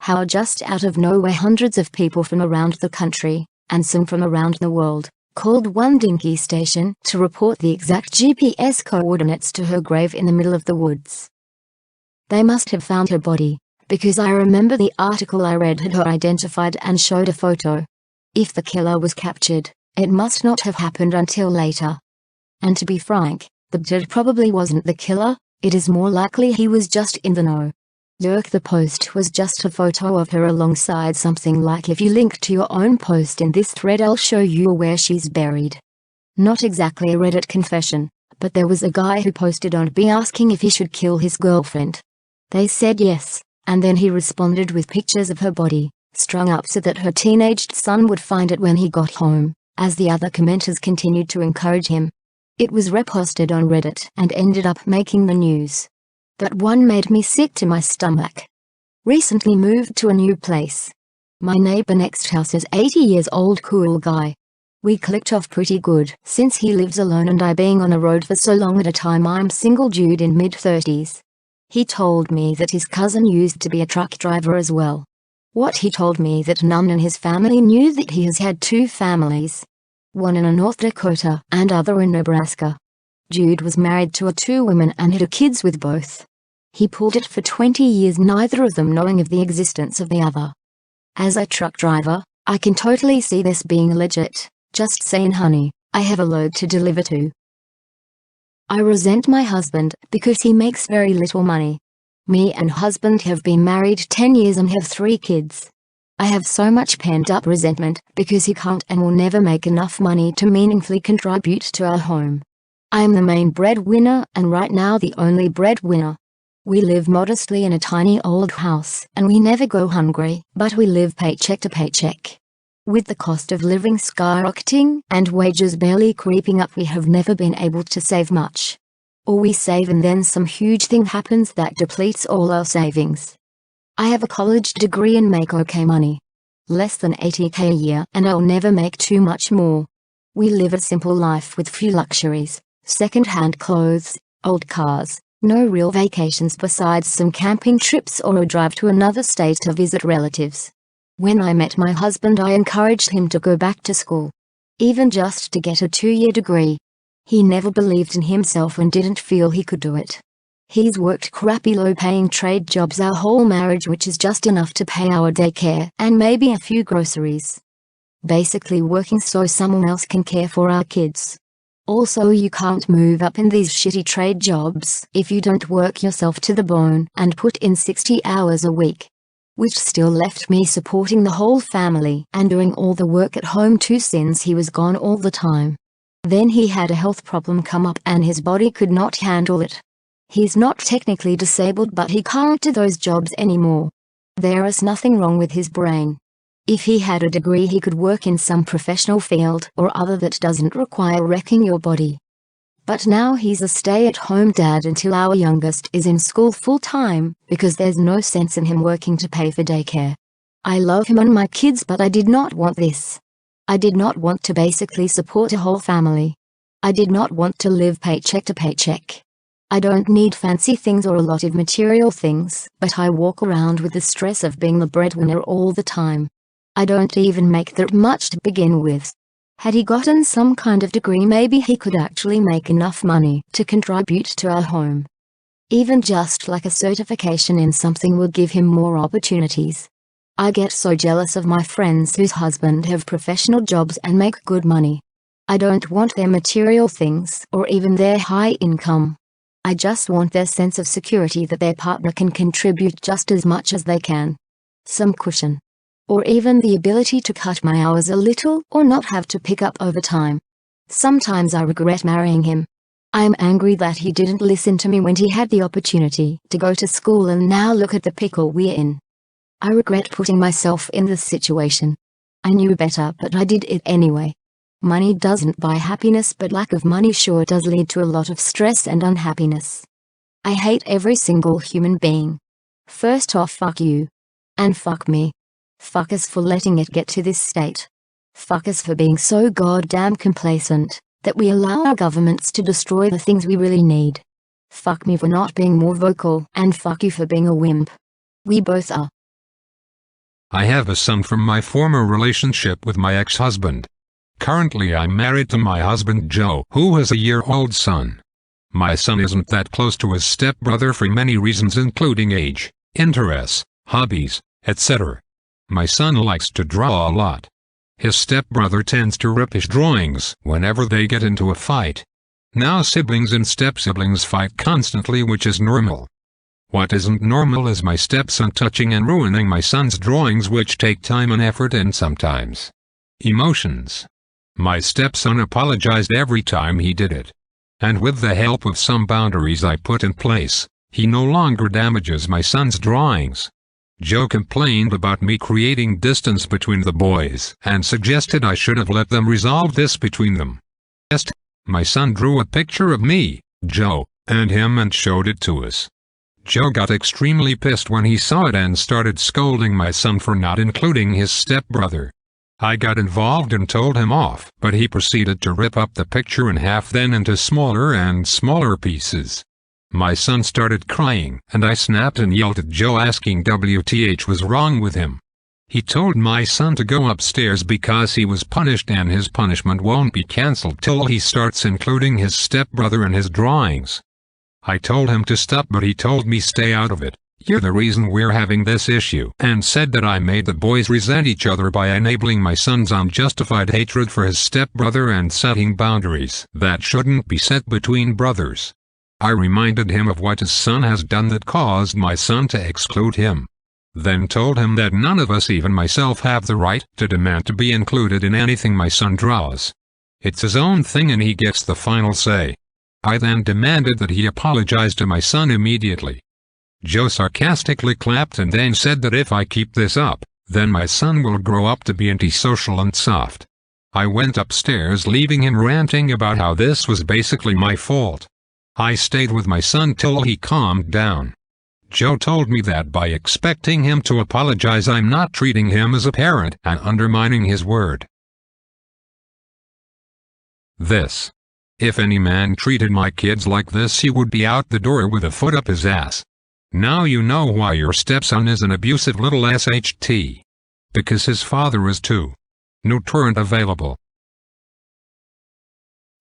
How just out of nowhere hundreds of people from around the country, and some from around the world, called one dinky station to report the exact GPS coordinates to her grave in the middle of the woods. They must have found her body, because I remember the article I read had her identified and showed a photo. If the killer was captured, it must not have happened until later. And to be frank, the dude probably wasn't the killer, it is more likely he was just in the know. The post was just a photo of her alongside something like if you link to your own post in this thread I'll show you where she's buried. Not exactly a Reddit confession, but there was a guy who posted on B asking if he should kill his girlfriend. They said yes, and then he responded with pictures of her body, strung up so that her teenaged son would find it when he got home, as the other commenters continued to encourage him. It was reposted on Reddit and ended up making the news. That one made me sick to my stomach. Recently moved to a new place. My neighbor next house is 80 years old, cool guy. We clicked off pretty good since he lives alone and I being on the road for so long at a time. I'm single dude in mid-30s. He told me that his cousin used to be a truck driver as well. What he told me that none in his family knew that he has had 2 families. One in North Dakota and other in Nebraska. Jude was married to 2 women and had kids with both. He pulled it for 20 years, neither of them knowing of the existence of the other. As a truck driver, I can totally see this being legit. Just saying, honey, I have a load to deliver to. I resent my husband because he makes very little money. Me and husband have been married 10 years and have 3 kids. I have so much pent-up resentment because he can't and will never make enough money to meaningfully contribute to our home. I am the main breadwinner and right now the only breadwinner. We live modestly in a tiny old house and we never go hungry, but we live paycheck to paycheck. With the cost of living skyrocketing and wages barely creeping up, we have never been able to save much. Or we save and then some huge thing happens that depletes all our savings. I have a college degree and make okay money. Less than 80k a year, and I'll never make too much more. We live a simple life with few luxuries, second-hand clothes, old cars, no real vacations besides some camping trips or a drive to another state to visit relatives. When I met my husband, I encouraged him to go back to school. Even just to get a 2-year degree. He never believed in himself and didn't feel he could do it. He's worked crappy low-paying trade jobs our whole marriage, which is just enough to pay our daycare and maybe a few groceries. Basically working so someone else can care for our kids. Also, you can't move up in these shitty trade jobs if you don't work yourself to the bone and put in 60 hours a week. Which still left me supporting the whole family and doing all the work at home too, since he was gone all the time. Then he had a health problem come up and his body could not handle it. He's not technically disabled, but he can't do those jobs anymore. There is nothing wrong with his brain. If he had a degree, he could work in some professional field or other that doesn't require wrecking your body. But now he's a stay-at-home dad until our youngest is in school full-time, because there's no sense in him working to pay for daycare. I love him and my kids, but I did not want this. I did not want to basically support a whole family. I did not want to live paycheck to paycheck. I don't need fancy things or a lot of material things, but I walk around with the stress of being the breadwinner all the time. I don't even make that much to begin with. Had he gotten some kind of degree, maybe he could actually make enough money to contribute to our home. Even just like a certification in something would give him more opportunities. I get so jealous of my friends whose husbands have professional jobs and make good money. I don't want their material things or even their high income. I just want their sense of security that their partner can contribute just as much as they can. Some cushion. Or even the ability to cut my hours a little or not have to pick up overtime. Sometimes I regret marrying him. I am angry that he didn't listen to me when he had the opportunity to go to school, and now look at the pickle we're in. I regret putting myself in this situation. I knew better, but I did it anyway. Money doesn't buy happiness, but lack of money sure does lead to a lot of stress and unhappiness. I hate every single human being. First off, fuck you. And fuck me. Fuck us for letting it get to this state. Fuck us for being so goddamn complacent that we allow our governments to destroy the things we really need. Fuck me for not being more vocal, and fuck you for being a wimp. We both are. I have a son from my former relationship with my ex-husband. Currently I'm married to my husband Joe, who has a year-old son. My son isn't that close to his stepbrother for many reasons, including age, interests, hobbies, etc. My son likes to draw a lot. His stepbrother tends to rip his drawings whenever they get into a fight. Now siblings and step-siblings fight constantly, which is normal. What isn't normal is my stepson touching and ruining my son's drawings, which take time and effort and sometimes emotions. My stepson apologized every time he did it. And with the help of some boundaries I put in place, he no longer damages my son's drawings. Joe complained about me creating distance between the boys and suggested I should have let them resolve this between them. My son drew a picture of me, Joe, and him and showed it to us. Joe got extremely pissed when he saw it and started scolding my son for not including his stepbrother. I got involved and told him off, but he proceeded to rip up the picture in half, then into smaller and smaller pieces. My son started crying, and I snapped and yelled at Joe, asking what was wrong with him. He told my son to go upstairs because he was punished and his punishment won't be cancelled till he starts including his stepbrother in his drawings. I told him to stop, but he told me stay out of it. You're the reason we're having this issue, and said that I made the boys resent each other by enabling my son's unjustified hatred for his stepbrother and setting boundaries that shouldn't be set between brothers. I reminded him of what his son has done that caused my son to exclude him. Then told him that none of us, even myself, have the right to demand to be included in anything my son draws. It's his own thing and he gets the final say. I then demanded that he apologize to my son immediately. Joe sarcastically clapped and then said that if I keep this up, then my son will grow up to be antisocial and soft. I went upstairs, leaving him ranting about how this was basically my fault. I stayed with my son till he calmed down. Joe told me that by expecting him to apologize I'm not treating him as a parent and undermining his word. This. If any man treated my kids like this, he would be out the door with a foot up his ass. Now you know why your stepson is an abusive little SHT. Because his father is too. No torrent available.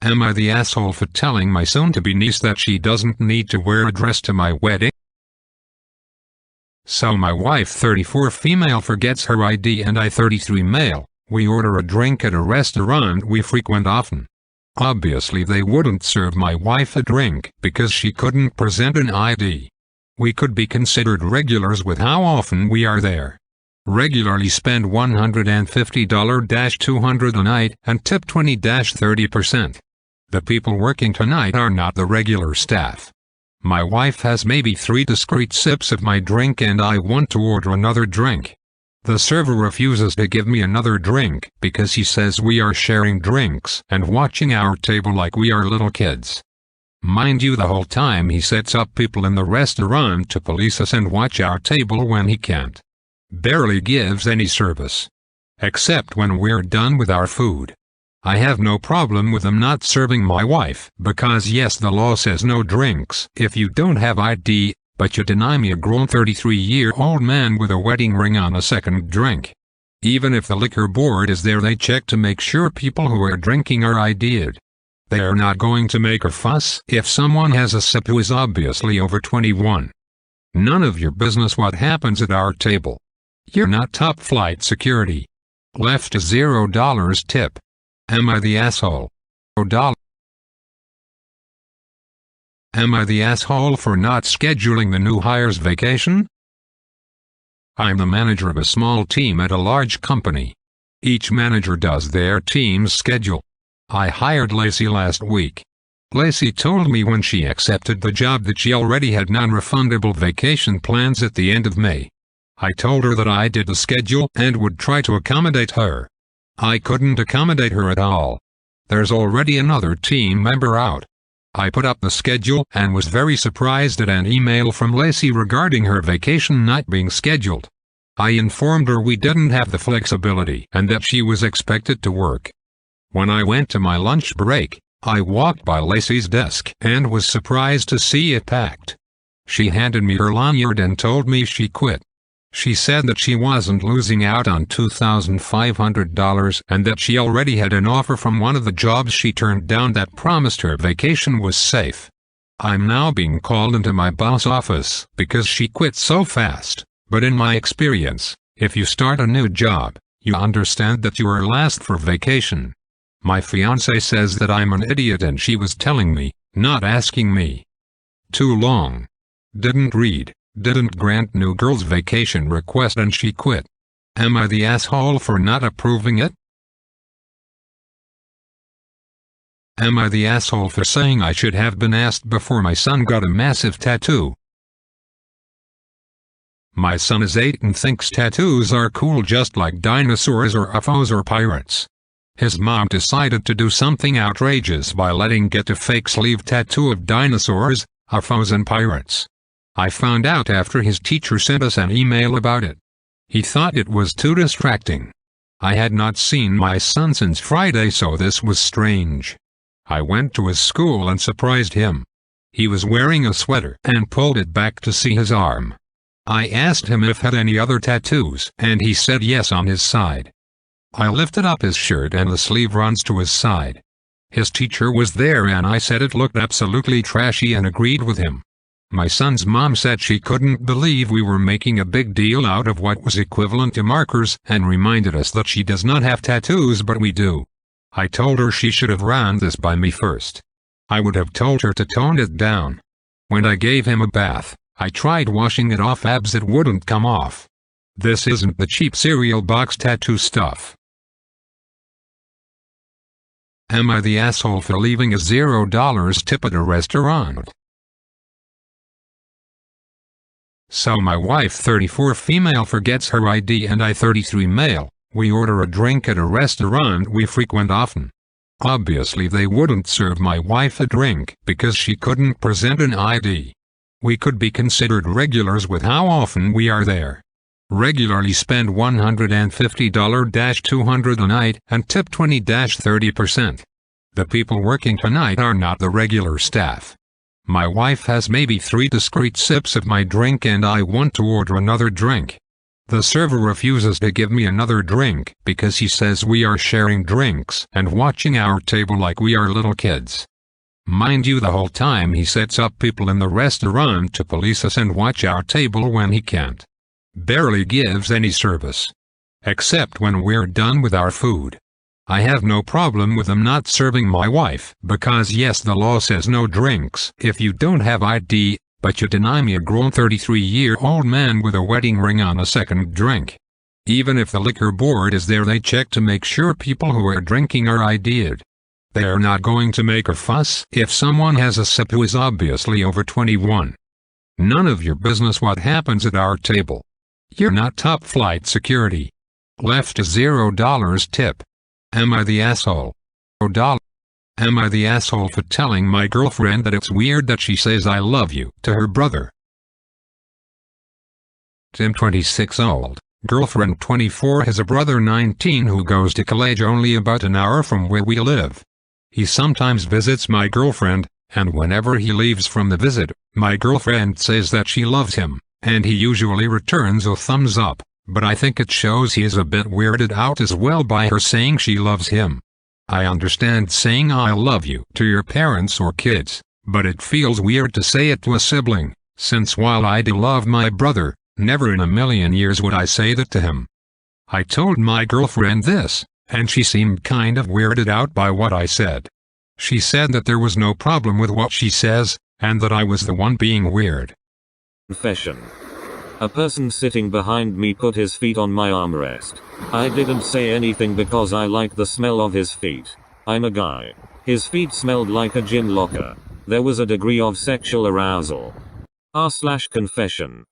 Am I the asshole for telling my soon-to-be niece that she doesn't need to wear a dress to my wedding? So my wife 34 female forgets her ID and I 33 male. We order a drink at a restaurant we frequent often. Obviously they wouldn't serve my wife a drink because she couldn't present an ID. We could be considered regulars with how often we are there. Regularly spend $150-200 a night and tip 20-30%. The people working tonight are not the regular staff. My wife has maybe 3 discreet sips of my drink and I want to order another drink. The server refuses to give me another drink because he says we are sharing drinks and watching our table like we are little kids. Mind you, the whole time he sets up people in the restaurant to police us and watch our table when he can't. Barely gives any service. Except when we're done with our food. I have no problem with them not serving my wife because yes, the law says no drinks if you don't have ID, but you deny me, a grown 33-year-old man with a wedding ring, on a second drink. Even if the liquor board is there, they check to make sure people who are drinking are ID'd. They are not going to make a fuss if someone has a sip who is obviously over 21. None of your business what happens at our table. You're not top flight security. Left a $0 tip. Am I the asshole? $0. Am I the asshole for not scheduling the new hire's vacation? I'm the manager of a small team at a large company. Each manager does their team's schedule. I hired Lacey last week. Lacey told me when she accepted the job that she already had non-refundable vacation plans at the end of May. I told her that I did the schedule and would try to accommodate her. I couldn't accommodate her at all. There's already another team member out. I put up the schedule and was very surprised at an email from Lacey regarding her vacation not being scheduled. I informed her we didn't have the flexibility and that she was expected to work. When I went to my lunch break, I walked by Lacey's desk and was surprised to see it packed. She handed me her lanyard and told me she quit. She said that she wasn't losing out on $2,500 and that she already had an offer from one of the jobs she turned down that promised her vacation was safe. I'm now being called into my boss office because she quit so fast, but in my experience, if you start a new job, you understand that you are last for vacation. My fiancé says that I'm an idiot and she was telling me, not asking me. Too long. Didn't read. Didn't grant new girl's vacation request and she quit. Am I the asshole for not approving it? Am I the asshole for saying I should have been asked before my son got a massive tattoo? My son is 8 and thinks tattoos are cool just like dinosaurs or UFOs or pirates. His mom decided to do something outrageous by letting get a fake sleeve tattoo of dinosaurs, UFOs and pirates. I found out after his teacher sent us an email about it. He thought it was too distracting. I had not seen my son since Friday, so this was strange. I went to his school and surprised him. He was wearing a sweater and pulled it back to see his arm. I asked him if he had any other tattoos, and he said yes on his side. I lifted up his shirt and the sleeve runs to his side. His teacher was there and I said it looked absolutely trashy and agreed with him. My son's mom said she couldn't believe we were making a big deal out of what was equivalent to markers and reminded us that she does not have tattoos but we do. I told her she should have ran this by me first. I would have told her to tone it down. When I gave him a bath, I tried washing it off, it wouldn't come off. This isn't the cheap cereal box tattoo stuff. Am I the asshole for leaving a $0 tip at a restaurant? So my wife 34 female forgets her ID and I 33 male. We order a drink at a restaurant we frequent often. Obviously they wouldn't serve my wife a drink because she couldn't present an ID. We could be considered regulars with how often we are there. Regularly spend $150-200 a night and tip 20-30%. The people working tonight are not the regular staff. My wife has maybe 3 discreet sips of my drink and I want to order another drink. The server refuses to give me another drink because he says we are sharing drinks and watching our table like we are little kids. Mind you, the whole time he sets up people in the restaurant to police us and watch our table when he can't. Barely gives any service. Except when we're done with our food. I have no problem with him not serving my wife because yes, the law says no drinks if you don't have ID, but you deny me, a grown 33-year-old man with a wedding ring, on a second drink. Even if the liquor board is there, they check to make sure people who are drinking are ID'd. They are not going to make a fuss if someone has a sip who is obviously over 21. None of your business what happens at our table. You're not top flight security. Left is $0 tip. Am I the asshole? $0. Am I the asshole for telling my girlfriend that it's weird that she says I love you to her brother? Tim, 26 old, girlfriend 24, has a brother 19 who goes to college only about an hour from where we live. He sometimes visits my girlfriend, and whenever he leaves from the visit, my girlfriend says that she loves him, and he usually returns a thumbs up, but I think it shows he is a bit weirded out as well by her saying she loves him. I understand saying I love you to your parents or kids, but it feels weird to say it to a sibling, since while I do love my brother, never in a million years would I say that to him. I told my girlfriend this, and she seemed kind of weirded out by what I said. She said that there was no problem with what she says, and that I was the one being weird. Confession. A person sitting behind me put his feet on my armrest. I didn't say anything because I like the smell of his feet. I'm a guy. His feet smelled like a gym locker. There was a degree of sexual arousal. R/confession.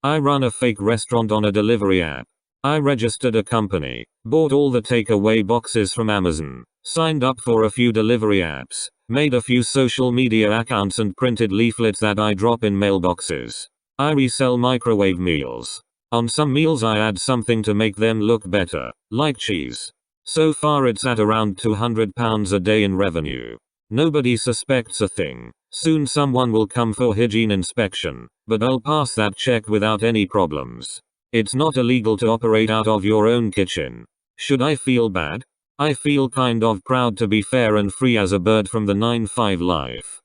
I run a fake restaurant on a delivery app. I registered a company, bought all the takeaway boxes from Amazon, signed up for a few delivery apps, made a few social media accounts and printed leaflets that I drop in mailboxes. I resell microwave meals. On some meals I add something to make them look better, like cheese. So far it's at around £200 a day in revenue. Nobody suspects a thing. Soon someone will come for hygiene inspection, but I'll pass that check without any problems. It's not illegal to operate out of your own kitchen. Should I feel bad? I feel kind of proud to be fair and free as a bird from the 9/5 life.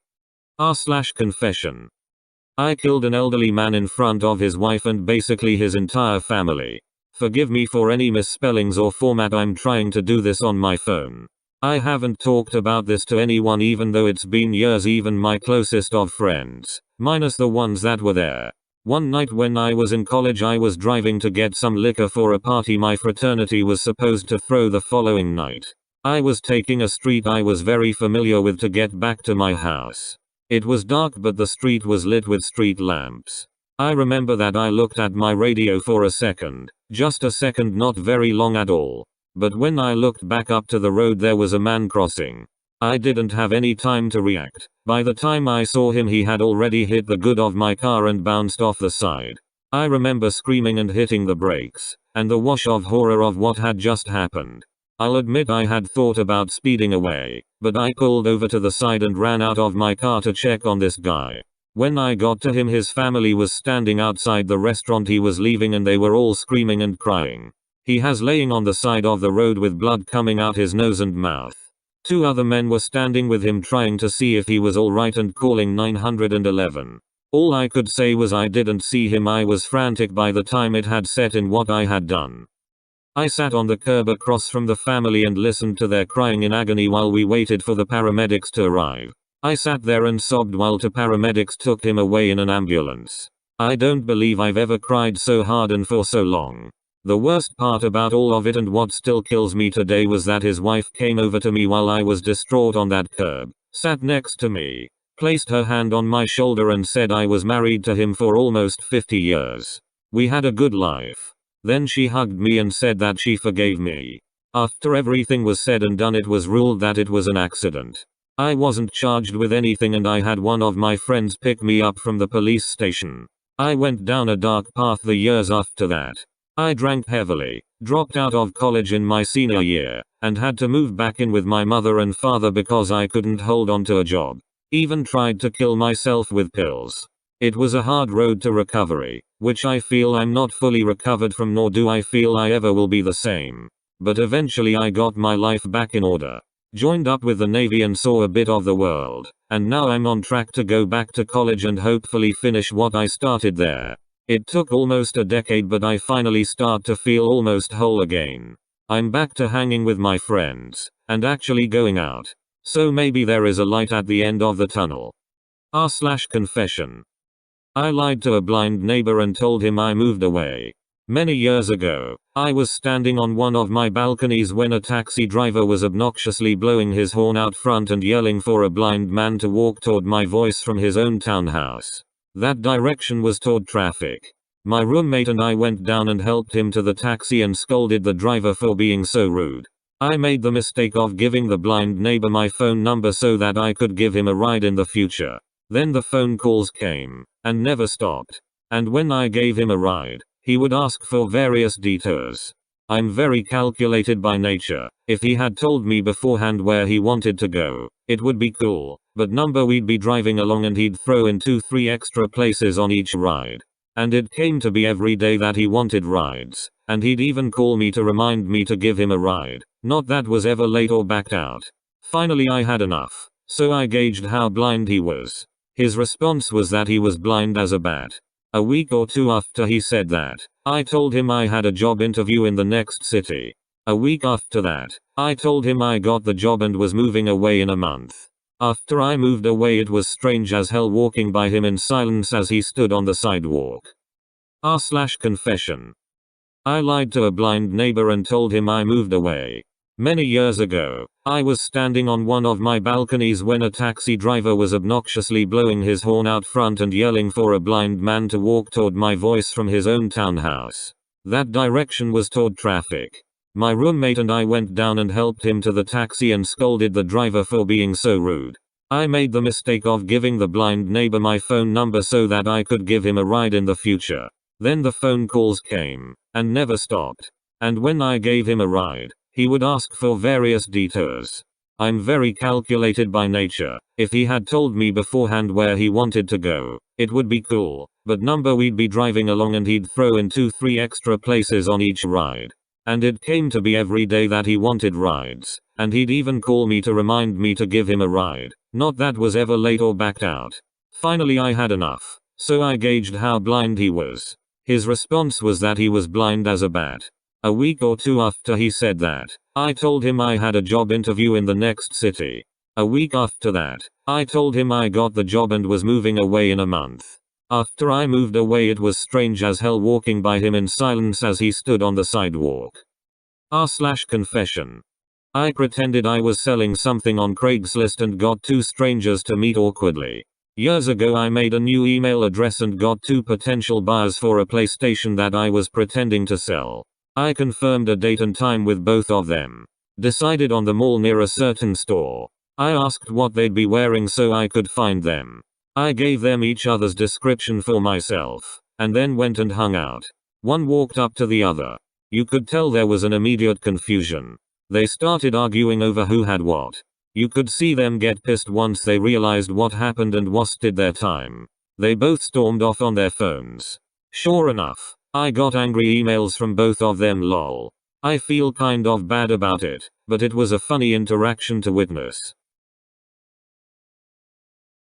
R/confession. I killed an elderly man in front of his wife and basically his entire family. Forgive me for any misspellings or format, I'm trying to do this on my phone. I haven't talked about this to anyone even though it's been years, even my closest of friends, minus the ones that were there. One night when I was in college I was driving to get some liquor for a party my fraternity was supposed to throw the following night. I was taking a street I was very familiar with to get back to my house. It was dark but the street was lit with street lamps. I remember that I looked at my radio for a second, just a second, not very long at all. But when I looked back up to the road there was a man crossing. I didn't have any time to react. By the time I saw him he had already hit the hood of my car and bounced off the side. I remember screaming and hitting the brakes, and the wash of horror of what had just happened. I'll admit I had thought about speeding away, but I pulled over to the side and ran out of my car to check on this guy. When I got to him his family was standing outside the restaurant he was leaving and they were all screaming and crying. He has laying on the side of the road with blood coming out his nose and mouth. 2 other men were standing with him trying to see if he was alright and calling 911. All I could say was I didn't see him. I was frantic by the time it had set in what I had done. I sat on the curb across from the family and listened to their crying in agony while we waited for the paramedics to arrive. I sat there and sobbed while 2 paramedics took him away in an ambulance. I don't believe I've ever cried so hard and for so long. The worst part about all of it and what still kills me today was that his wife came over to me while I was distraught on that curb, sat next to me, placed her hand on my shoulder and said I was married to him for almost 50 years. We had a good life. Then she hugged me and said that she forgave me. After everything was said and done, it was ruled that it was an accident. I wasn't charged with anything and I had one of my friends pick me up from the police station. I went down a dark path the years after that. I drank heavily, dropped out of college in my senior year, and had to move back in with my mother and father because I couldn't hold on to a job. Even tried to kill myself with pills. It was a hard road to recovery, which I feel I'm not fully recovered from, nor do I feel I ever will be the same. But eventually I got my life back in order. Joined up with the Navy and saw a bit of the world, and now I'm on track to go back to college and hopefully finish what I started there. It took almost a decade, but I finally start to feel almost whole again. I'm back to hanging with my friends, and actually going out. So maybe there is a light at the end of the tunnel. R/confession. I lied to a blind neighbor and told him I moved away. Many years ago, I was standing on one of my balconies when a taxi driver was obnoxiously blowing his horn out front and yelling for a blind man to walk toward my voice from his own townhouse. That direction was toward traffic. My roommate and I went down and helped him to the taxi and scolded the driver for being so rude. I made the mistake of giving the blind neighbor my phone number so that I could give him a ride in the future. Then the phone calls came, and never stopped. And when I gave him a ride, he would ask for various detours. I'm very calculated by nature. If he had told me beforehand where he wanted to go, it would be cool, but we'd be driving along and he'd throw in 2-3 extra places on each ride. And it came to be every day that he wanted rides, and he'd even call me to remind me to give him a ride. Not that was ever late or backed out. Finally I had enough, so I gauged how blind he was. His response was that he was blind as a bat. A week or two after he said that, I told him I had a job interview in the next city. A week after that, I told him I got the job and was moving away in a month. After I moved away, it was strange as hell walking by him in silence as he stood on the sidewalk. R/confession. I lied to a blind neighbor and told him I moved away. Many years ago, I was standing on one of my balconies when a taxi driver was obnoxiously blowing his horn out front and yelling for a blind man to walk toward my voice from his own townhouse. That direction was toward traffic. My roommate and I went down and helped him to the taxi and scolded the driver for being so rude. I made the mistake of giving the blind neighbor my phone number so that I could give him a ride in the future. Then the phone calls came, and never stopped. And when I gave him a ride, he would ask for various detours. I'm very calculated by nature. If he had told me beforehand where he wanted to go, it would be cool, but we'd be driving along and he'd throw in 2-3 extra places on each ride. And it came to be every day that he wanted rides, and he'd even call me to remind me to give him a ride. Not that was ever late or backed out. Finally I had enough, so I gauged how blind he was. His response was that he was blind as a bat. A week or two after he said that, I told him I had a job interview in the next city. A week after that, I told him I got the job and was moving away in a month. After I moved away, it was strange as hell walking by him in silence as he stood on the sidewalk. R/confession. I pretended I was selling something on Craigslist and got 2 strangers to meet awkwardly. Years ago I made a new email address and got 2 potential buyers for a PlayStation that I was pretending to sell. I confirmed a date and time with both of them. Decided on the mall near a certain store. I asked what they'd be wearing so I could find them. I gave them each other's description for myself, and then went and hung out. One walked up to the other. You could tell there was an immediate confusion. They started arguing over who had what. You could see them get pissed once they realized what happened and wasted their time. They both stormed off on their phones. Sure enough, I got angry emails from both of them. Lol. I feel kind of bad about it, but it was a funny interaction to witness.